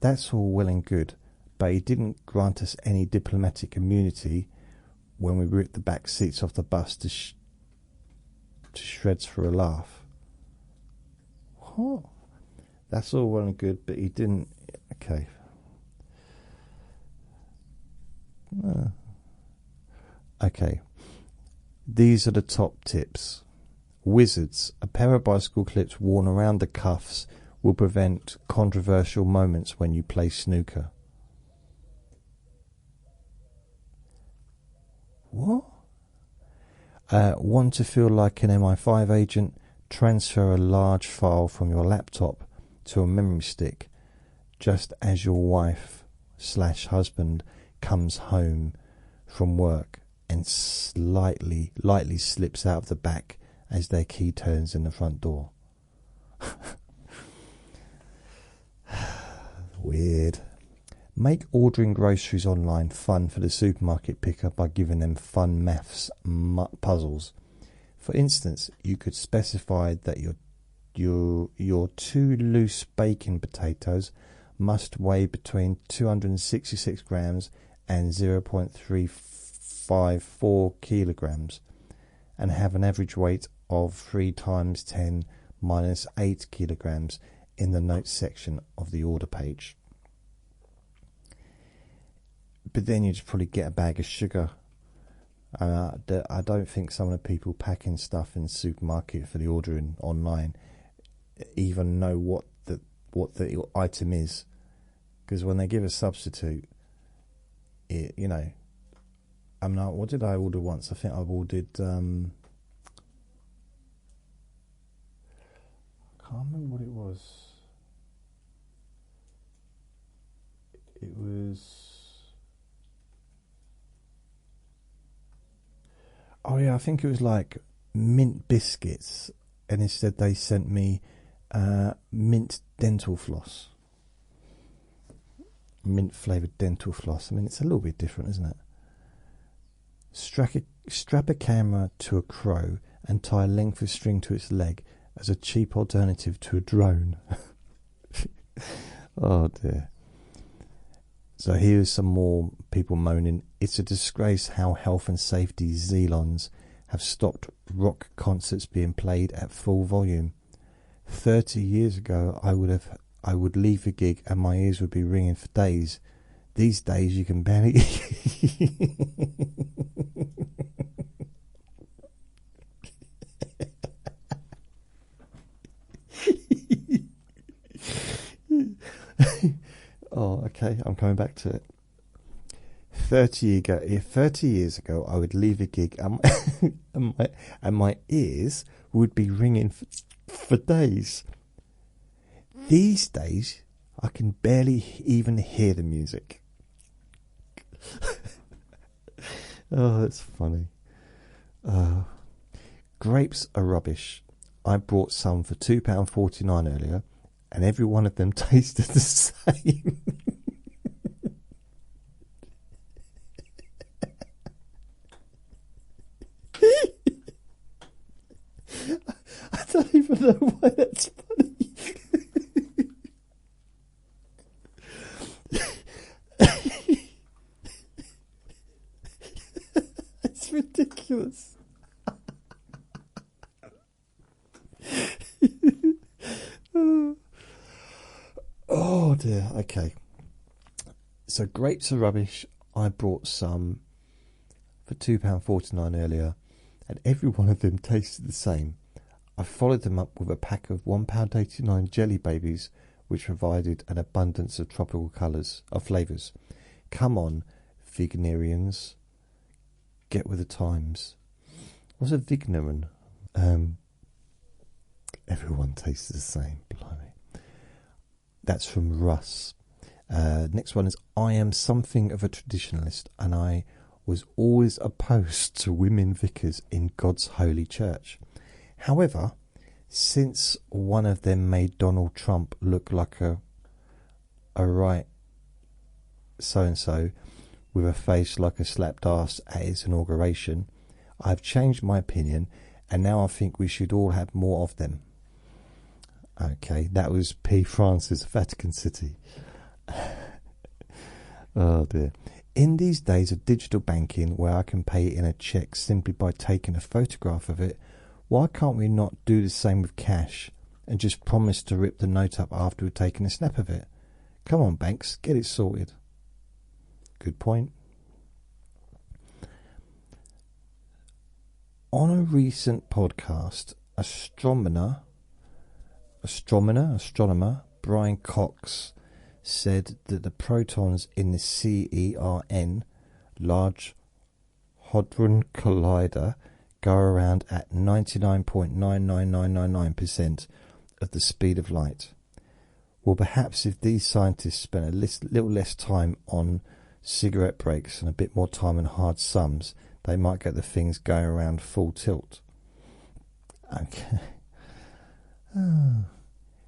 That's all well and good, but he didn't grant us any diplomatic immunity when we ripped the back seats off the bus to shreds for a laugh. What? That's all well and good, but he didn't. Okay. Okay. These are the top tips. Wizards. A pair of bicycle clips worn around the cuffs will prevent controversial moments when you play snooker. What? Want to feel like an MI5 agent? Transfer a large file from your laptop to a memory stick just as your wife/husband comes home from work and lightly slips out of the back as their key turns in the front door. Weird. Make ordering groceries online fun for the supermarket picker by giving them fun maths puzzles. For instance, you could specify that your 2 loose baking potatoes must weigh between 266 grams and 0.354 kilograms and have an average weight of 3 times 10 minus 8 kilograms in the notes section of the order page. But then you just probably get a bag of sugar. I don't think some of the people packing stuff in the supermarket for the ordering online even know what the item is, because when they give a substitute, what did I order once? I think I ordered I can't remember what it was. It was, oh yeah, I think it was like mint biscuits, and instead they sent me mint dental floss. Mint flavoured dental floss. I mean, it's a little bit different, isn't it? Strap a camera to a crow and tie a length of string to its leg as a cheap alternative to a drone. Oh dear. So here's some more people moaning. It's a disgrace how health and safety zealons have stopped rock concerts being played at full volume. 30 years ago, I would leave a gig and my ears would be ringing for days. These days, you can barely. Oh, okay, I'm coming back to it. 30 years ago, I would leave a gig and my ears would be ringing for days. These days, I can barely even hear the music. Oh, that's funny. Grapes are rubbish. I bought some for £2.49 earlier, and every one of them tasted the same. I don't even know why that's funny. It's ridiculous. Oh dear, okay. So grapes are rubbish. I brought some for £2.49 earlier, and every one of them tasted the same. I followed them up with a pack of £1.89 jelly babies, which provided an abundance of tropical flavours. Come on, veganarians, get with the times. What's a veganarian? Everyone tastes the same. Blimey. That's from Russ. Next one is, I am something of a traditionalist, and I was always opposed to women vicars in God's holy church. However, since one of them made Donald Trump look like a right so-and-so with a face like a slapped ass at its inauguration, I've changed my opinion, and now I think we should all have more of them. Okay, that was P. Francis, Vatican City. Oh dear. In these days of digital banking, where I can pay in a cheque simply by taking a photograph of it, why can't we not do the same with cash? and just promised to rip the note up after we'd taken a snap of it. Come on, Banks, get it sorted. Good point. On a recent podcast, astronomer Brian Cox said that the protons in the CERN, Large Hadron Collider, go around at 99.99999% of the speed of light. Well, perhaps if these scientists spent a little less time on cigarette breaks and a bit more time on hard sums, they might get the things going around full tilt. Okay.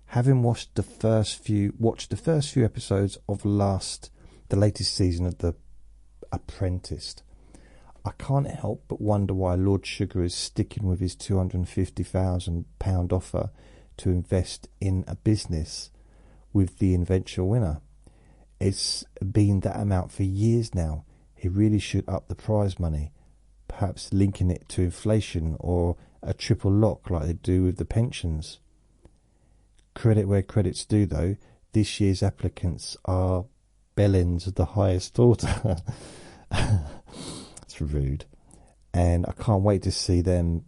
Having watched the first few episodes of the latest season of The Apprentice, I can't help but wonder why Lord Sugar is sticking with his £250,000 offer to invest in a business with the eventual winner. It's been that amount for years now. He really should up the prize money, perhaps linking it to inflation or a triple lock like they do with the pensions. Credit where credit's due, though. This year's applicants are bellends of the highest order. It's rude. And I can't wait to see them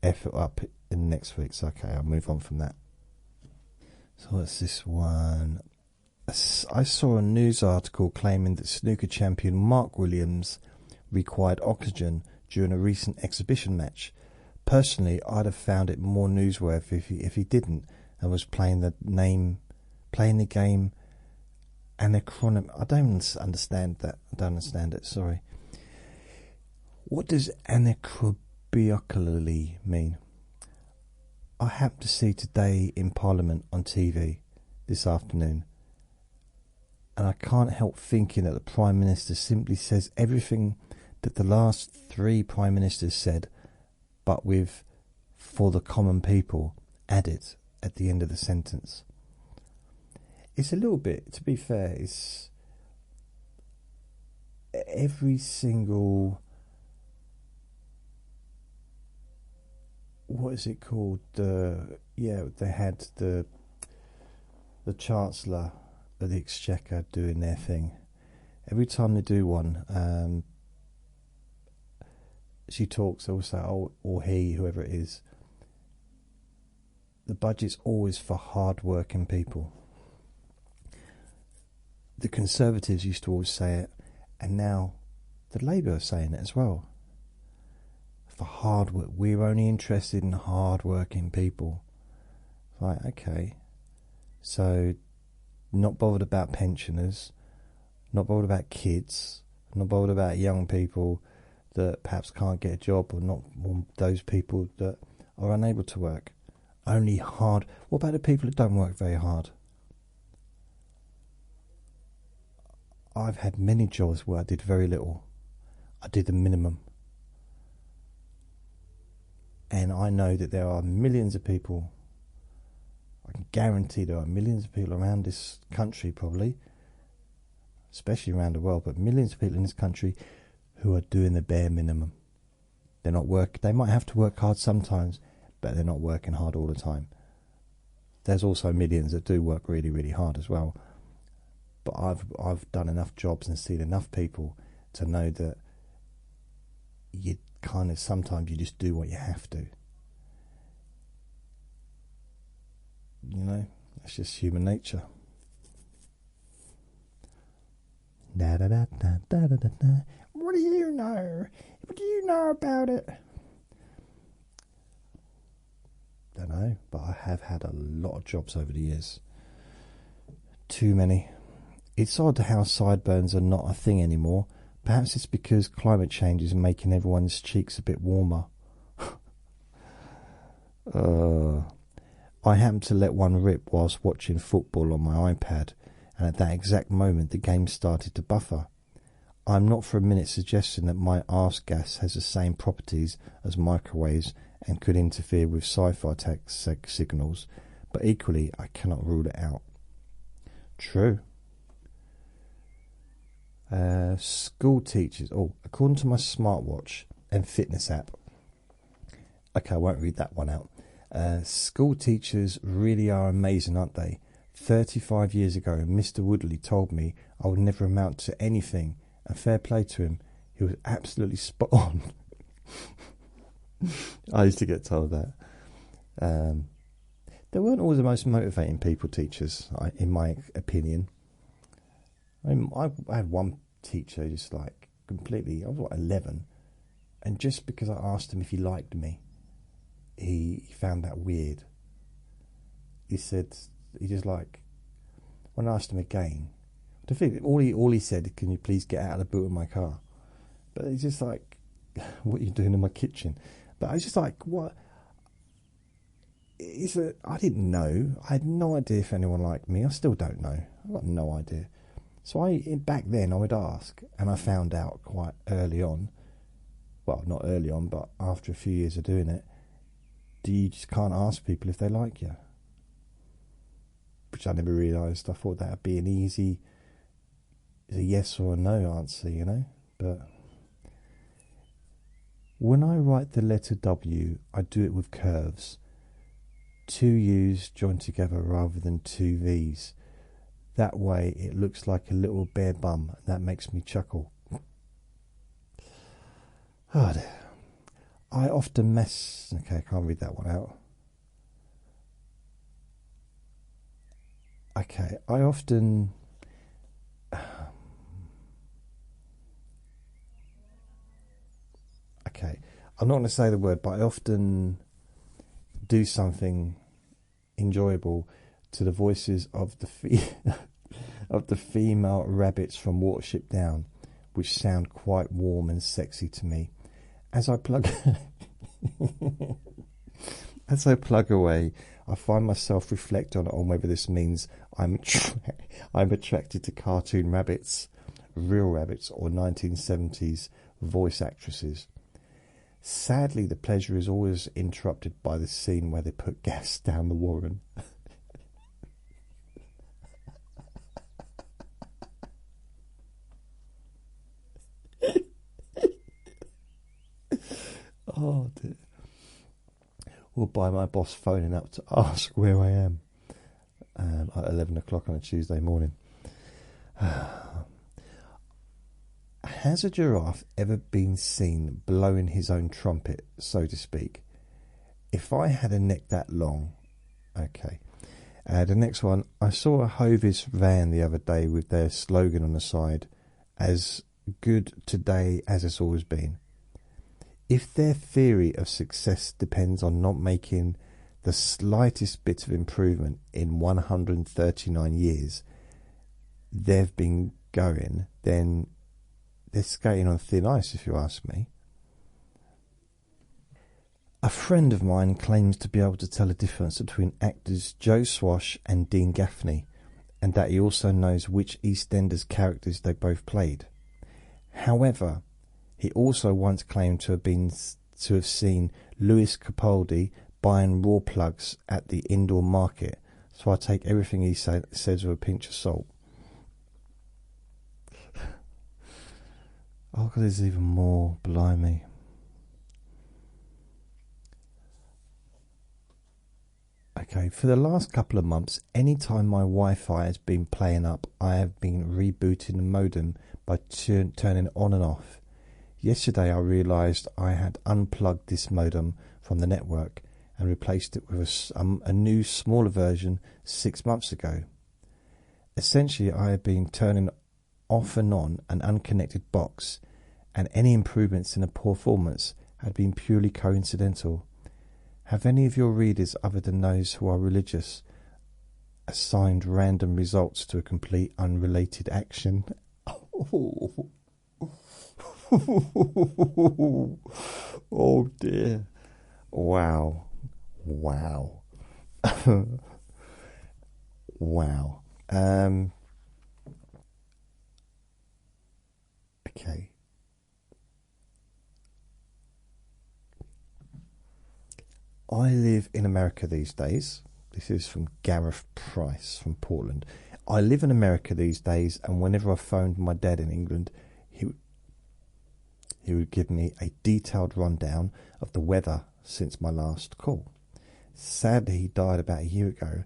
effort up in next week's. Okay, I'll move on from that. So what's this one? I saw a news article claiming that snooker champion Mark Williams required oxygen during a recent exhibition match. Personally, I'd have found it more newsworthy if he didn't and was playing the game anachronism. I don't understand that. I don't understand it. Sorry. What does anachrobiocally mean? I happened to see Today in Parliament on TV this afternoon, and I can't help thinking that the Prime Minister simply says everything that the last three Prime Ministers said, but with "for the common people" added at the end of the sentence. It's a little bit, to be fair, it's every single, what is it called? They had the Chancellor of the Exchequer doing their thing. Every time they do one, she talks, they will say, oh, or he, whoever it is, the budget's always for hard-working people. The Conservatives used to always say it, and now the Labour are saying it as well. For hard work, we're only interested in hard-working people. Right, okay. So, not bothered about pensioners, not bothered about kids, not bothered about young people that perhaps can't get a job, or not those people that are unable to work. Only hard. What about the people that don't work very hard? I've had many jobs where I did very little. I did the minimum. And I know that there are millions of people, I can guarantee there are millions of people around this country probably, especially around the world, but millions of people in this country who are doing the bare minimum. They're not they might have to work hard sometimes, but they're not working hard all the time. There's also millions that do work really, really hard as well. But I've done enough jobs and seen enough people to know that you kind of, sometimes you just do what you have to. You know, that's just human nature. Da da da da da da da. What do you know? What do you know about it? Don't know, but I have had a lot of jobs over the years. Too many. It's odd how sideburns are not a thing anymore. Perhaps it's because climate change is making everyone's cheeks a bit warmer. I happened to let one rip whilst watching football on my iPad, and at that exact moment the game started to buffer. I'm not for a minute suggesting that my arse gas has the same properties as microwaves and could interfere with sci-fi signals, but equally I cannot rule it out. True. School teachers. According to my smartwatch and fitness app. Okay, I won't read that one out. School teachers really are amazing, aren't they? 35 years ago, Mr. Woodley told me I would never amount to anything, and fair play to him, he was absolutely spot on. I used to get told that. They weren't always the most motivating people, teachers, in my opinion. I had one teacher just like completely, I was what, 11, and just because I asked him if he liked me, he found that weird. He said, he just like, when I asked him again, all he said, can you please get out of the boot of my car? But he's just like, what are you doing in my kitchen? But I was just like, what? I didn't know. I had no idea if anyone liked me. I still don't know. I've got no idea. So back then I would ask, and I found out quite early on, well, not early on, but after a few years of doing it, you just can't ask people if they like you. Which I never realised. I thought that would be an easy, a yes or a no answer, you know. But when I write the letter W, I do it with curves. 2 U's joined together rather than 2 V's. That way it looks like a little bare bum, and that makes me chuckle. Oh dear. I often mess... Okay, I can't read that one out. Okay, I often... Okay, I'm not going to say the word, but I often do something enjoyable to the voices of the female rabbits from Watership Down, which sound quite warm and sexy to me. As I plug away, I find myself reflecting on whether this means I'm attracted to cartoon rabbits, real rabbits, or 1970s voice actresses. Sadly, the pleasure is always interrupted by the scene where they put gas down the Warren. Oh dear. Or by my boss phoning up to ask where I am at 11 o'clock on a Tuesday morning. Has a giraffe ever been seen blowing his own trumpet, so to speak? If I had a neck that long... Okay. The next one. I saw a Hovis van the other day with their slogan on the side, as good today as it's always been. If their theory of success depends on not making the slightest bit of improvement in 139 years they've been going, then they're skating on thin ice, if you ask me. A friend of mine claims to be able to tell the difference between actors Joe Swash and Dean Gaffney, and that he also knows which EastEnders characters they both played. However, he also once claimed to have seen Lewis Capaldi buying raw plugs at the indoor market, so I take everything he says with a pinch of salt. Oh God, there's even more, blimey. Okay, for the last couple of months, any time my Wi-Fi has been playing up, I have been rebooting the modem by turning it on and off. Yesterday I realised I had unplugged this modem from the network and replaced it with a new smaller version 6 months ago. Essentially, I have been turning off and on an unconnected box, and any improvements in the performance had been purely coincidental. Have any of your readers, other than those who are religious, assigned random results to a complete unrelated action? Oh dear. Wow. Wow. Wow. Okay. I live in America these days. This is from Gareth Price from Portland. I live in America these days, and whenever I phoned my dad in England, he would give me a detailed rundown of the weather since my last call. Sadly, he died about a year ago.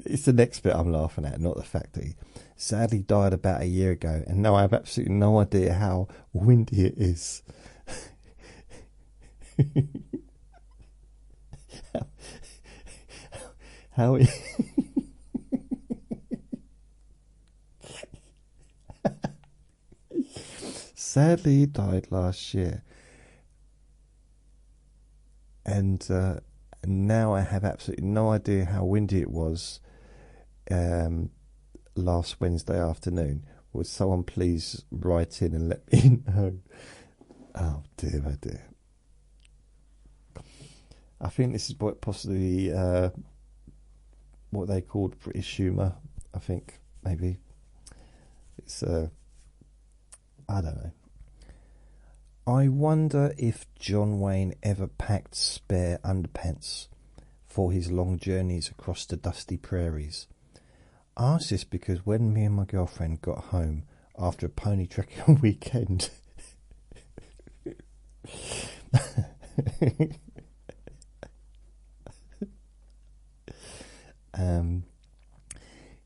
It's the next bit I'm laughing at, not the fact that he sadly died about a year ago, and now I have absolutely no idea how windy it is. how he sadly he died last year, and now I have absolutely no idea how windy it was last Wednesday afternoon. Would someone please write in and let me know? Oh dear, oh dear. I think this is possibly what they called British humour. I think maybe it's I don't know. I wonder if John Wayne ever packed spare underpants for his long journeys across the dusty prairies. I ask this because when me and my girlfriend got home after a pony trekking weekend,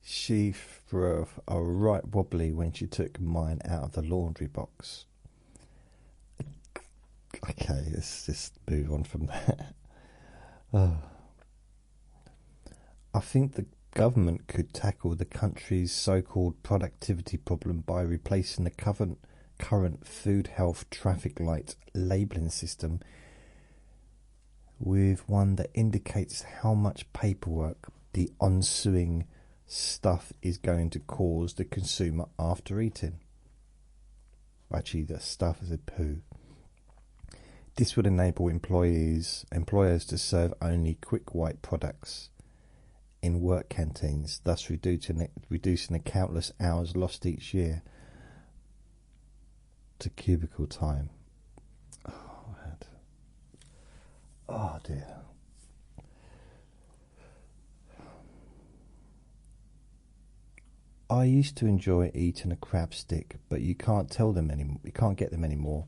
she threw a right wobbly when she took mine out of the laundry box. Okay, let's just move on from that. I think the government could tackle the country's so-called productivity problem by replacing the current food health traffic light labelling system with one that indicates how much paperwork the ensuing stuff is going to cause the consumer after eating. Actually, the stuff is a poo. This would enable employers to serve only quick white products in work canteens, thus reducing the countless hours lost each year to cubicle time. Oh dear. I used to enjoy eating a crab stick, but you can't tell them anymore. You can't get them anymore.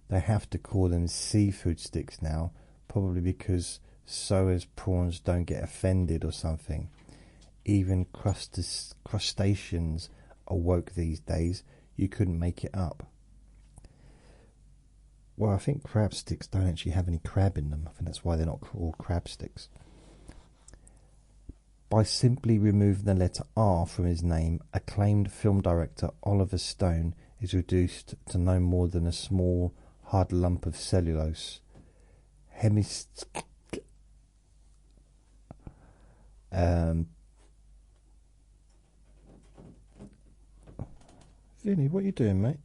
They have to call them seafood sticks now, probably because so as prawns don't get offended or something. Even crustaceans are woke these days. You couldn't make it up. Well, I think crab sticks don't actually have any crab in them. I think that's why they're not called crab sticks. By simply removing the letter R from his name, acclaimed film director Oliver Stone is reduced to no more than a small, hard lump of cellulose. Vinny, what are you doing, mate?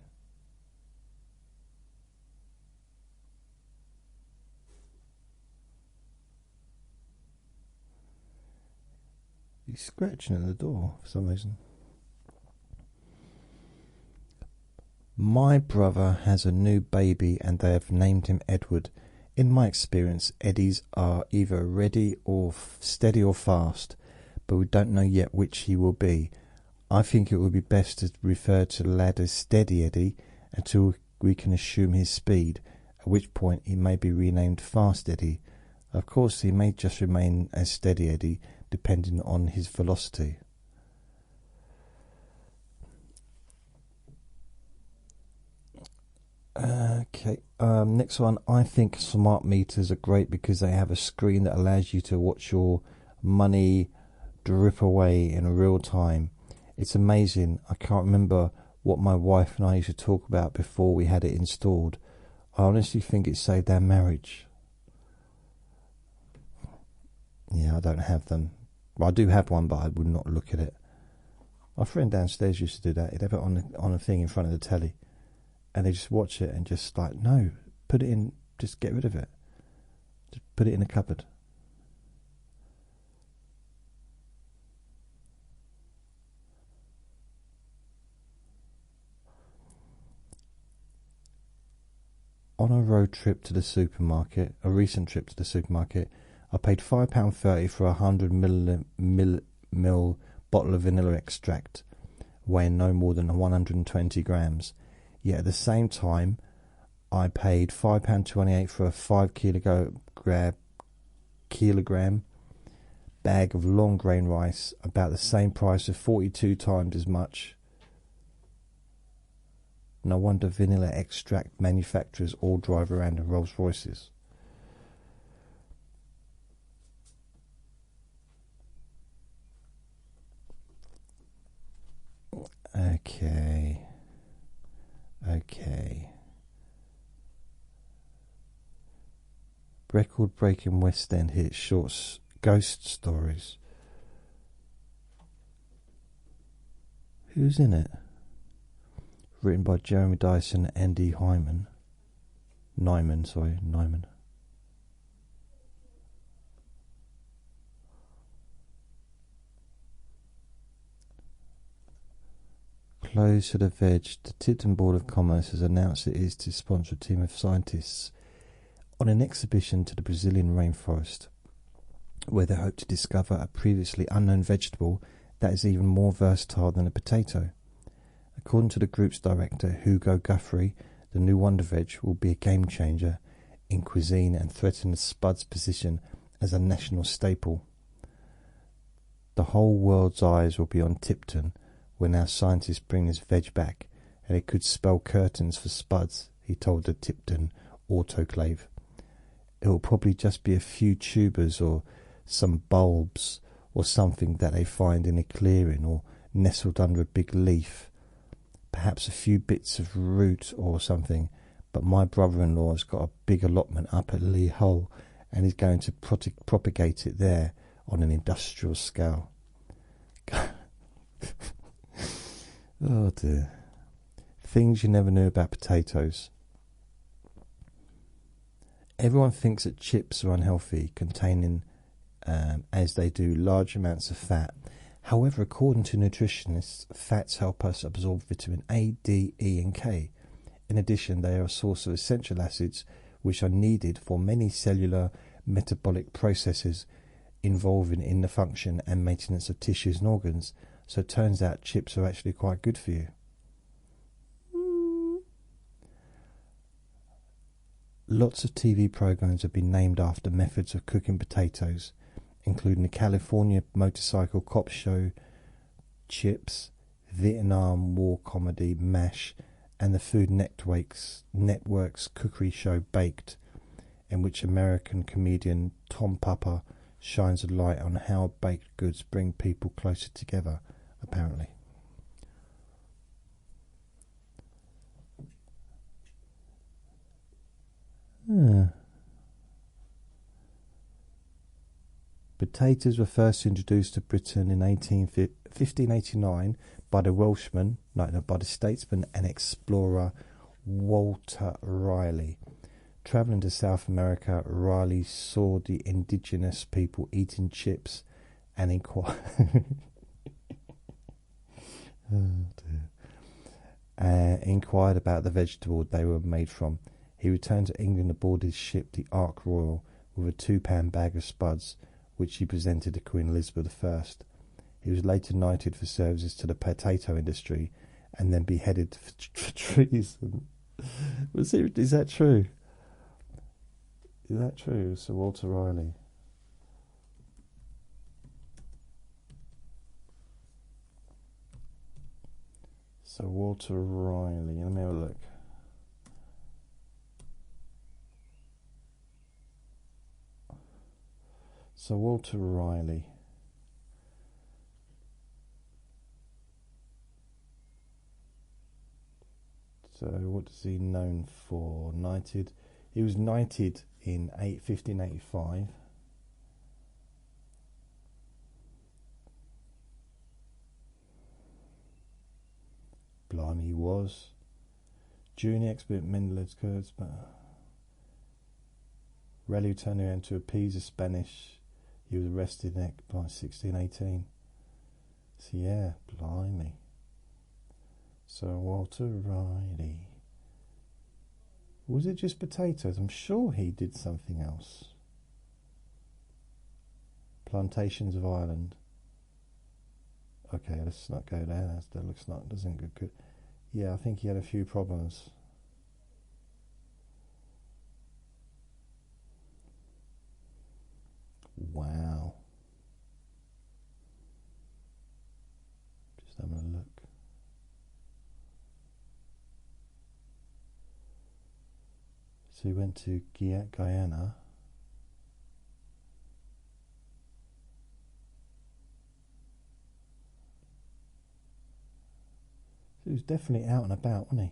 He's scratching at the door for some reason. My brother has a new baby and they have named him Edward. In my experience, Eddies are either ready or steady or fast, but we don't know yet which he will be. I think it would be best to refer to the lad as Steady Eddie until we can assume his speed, at which point he may be renamed Fast Eddie. Of course, he may just remain as Steady Eddie, depending on his velocity. Okay, next one. I think smart meters are great because they have a screen that allows you to watch your money drip away in real time. It's amazing. I can't remember what my wife and I used to talk about before we had it installed. I honestly think it saved our marriage. Yeah, I don't have them. Well, I do have one, but I would not look at it. My friend downstairs used to do that. He'd have it on a thing in front of the telly, and they just watch it and just like, no, put it in, just get rid of it. Just put it in a cupboard. On a road trip to the supermarket, a recent trip to the supermarket, I paid £5.30 for a 100 ml bottle of vanilla extract, weighing no more than 120 grams. Yet at the same time, I paid £5.28 for a 5 kilogram bag of long grain rice, about the same price of 42 times as much. No wonder vanilla extract manufacturers all drive around in Rolls Royces. Okay. Record-breaking West End hit short ghost stories. Who's in it? Written by Jeremy Dyson and Andy Nyman. Close to the veg. The Tipton Board of Commerce has announced it is to sponsor a team of scientists on an exhibition to the Brazilian rainforest, where they hope to discover a previously unknown vegetable that is even more versatile than a potato. According to the group's director, Hugo Guthrie, the new Wonder Veg will be a game changer in cuisine and threaten the spud's position as a national staple. The whole world's eyes will be on Tipton when our scientists bring this veg back, and it could spell curtains for spuds, he told the Tipton autoclave. It will probably just be a few tubers or some bulbs or something that they find in a clearing or nestled under a big leaf. Perhaps a few bits of root or something, but my brother-in-law has got a big allotment up at Lee Hull and is going to propagate it there on an industrial scale. Oh dear. Things you never knew about potatoes. Everyone thinks that chips are unhealthy, containing, as they do, large amounts of fat. However, according to nutritionists, fats help us absorb vitamin A, D, E and K. In addition, they are a source of essential acids which are needed for many cellular metabolic processes involving in the function and maintenance of tissues and organs. So it turns out chips are actually quite good for you. Lots of TV programs have been named after methods of cooking potatoes, including the California Motorcycle Cop Show, Chips, Vietnam War comedy MASH, and the Food Network's cookery show Baked, in which American comedian Tom Papa shines a light on how baked goods bring people closer together, apparently. Potatoes were first introduced to Britain in 1589 by the statesman and explorer Walter Raleigh. Travelling to South America, Raleigh saw the indigenous people eating chips and inquired about the vegetable they were made from. He returned to England aboard his ship, the Ark Royal, with a £2 bag of spuds, which he presented to Queen Elizabeth I. He was later knighted for services to the potato industry and then beheaded for treason. Is that true? Is that true, Sir Walter Raleigh? Sir Walter Raleigh, let me have a look. Sir Walter Raleigh. So what is he known for? Knighted. He was knighted in 1585. Blimey, he was. Junior expert Mendel's Kurds, but Raleigh turned around to appease the Spanish. He was arrested by 1618. So yeah, blimey. Sir Walter Raleigh. Was it just potatoes? I'm sure he did something else. Plantations of Ireland. Okay, let's not go there. That looks not doesn't look good. Yeah, I think he had a few problems. Wow. Just having a look. So he went to Guyana. So he was definitely out and about, wasn't he?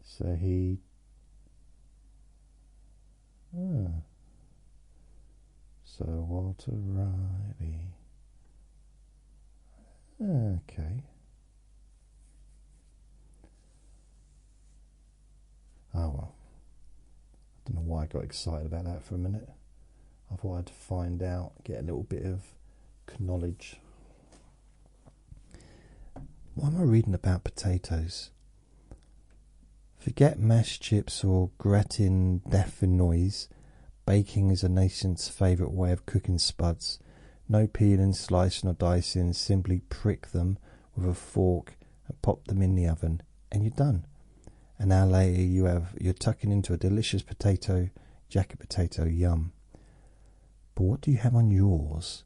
So he... So Walter Riley. Okay. Oh well. I don't know why I got excited about that for a minute. I thought I'd find out, get a little bit of knowledge. Why am I reading about potatoes? Forget mashed chips or gratin dauphinoise. Baking is a nation's favourite way of cooking spuds. No peeling, slicing or dicing. Simply prick them with a fork and pop them in the oven, and you're done. An hour later, you're tucking into a delicious potato, jacket potato, yum. But what do you have on yours?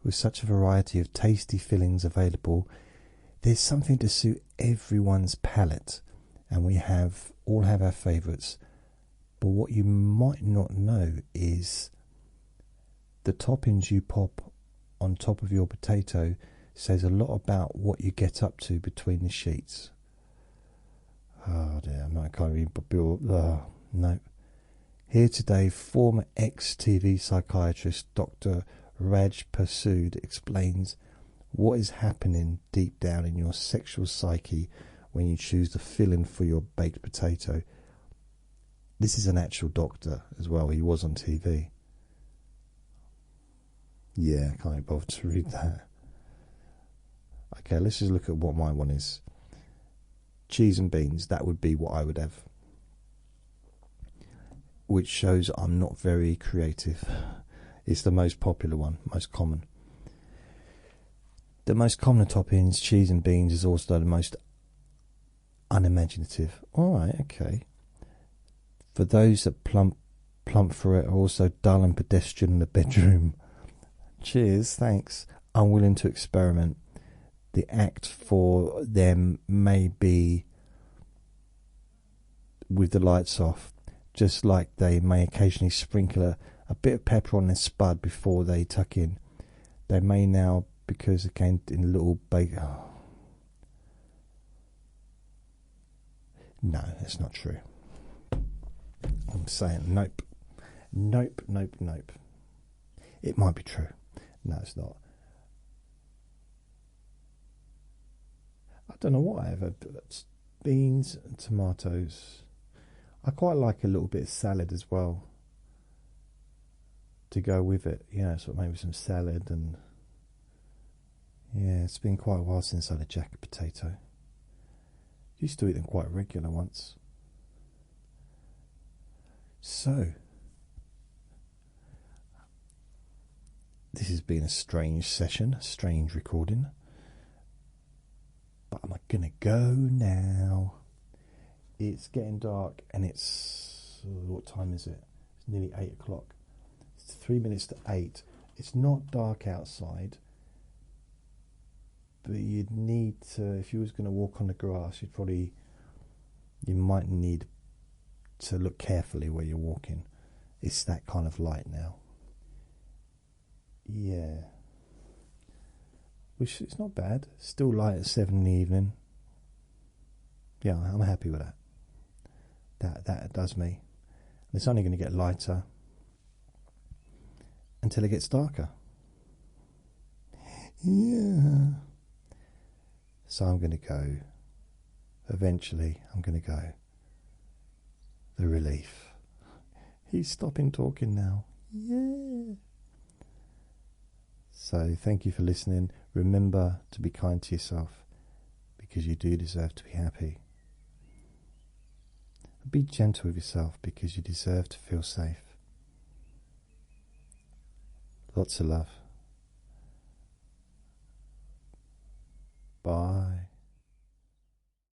With such a variety of tasty fillings available, there's something to suit everyone's palate, and we all have our favourites. But what you might not know is the toppings you pop on top of your potato says a lot about what you get up to between the sheets. Oh dear, I can't even build. No. Here today, former ex-TV psychiatrist Dr. Raj Persood explains what is happening deep down in your sexual psyche when you choose the filling for your baked potato. This is an actual doctor as well. He was on TV. Yeah, I can't bother to read that. Okay, let's just look at what my one is. Cheese and beans, that would be what I would have. Which shows I'm not very creative. It's the most popular one, most common. The most common toppings, cheese and beans, is also the most unimaginative. Alright, okay. For those that plump for it are also dull and pedestrian in the bedroom. Cheers, thanks. Unwilling to experiment. The act for them may be with the lights off, just like they may occasionally sprinkle a bit of pepper on their spud before they tuck in. They may now, because it came in a little bake. Oh. No, that's not true. I'm saying nope. Nope, nope, nope. It might be true. No, it's not. I don't know what I have. Beans and tomatoes. I quite like a little bit of salad as well to go with it. You know, sort of maybe some salad and... Yeah, it's been quite a while since I had a jacket potato. Used to eat them quite regular once. So, this has been a strange session, a strange recording. But I'm gonna go now. It's getting dark and it's... what time is it? It's nearly 8 o'clock. It's 3 minutes to 8. It's not dark outside. But you'd need to, if you was going to walk on the grass, you might need to look carefully where you're walking. It's that kind of light now. Yeah. Which, it's not bad. Still light at 7 in the evening. Yeah, I'm happy with that. That does me. And it's only going to get lighter until it gets darker. Yeah. So I'm going to go. Eventually, I'm going to go. The relief. He's stopping talking now. Yeah. So thank you for listening. Remember to be kind to yourself, because you do deserve to be happy. Be gentle with yourself because you deserve to feel safe. Lots of love. Bye.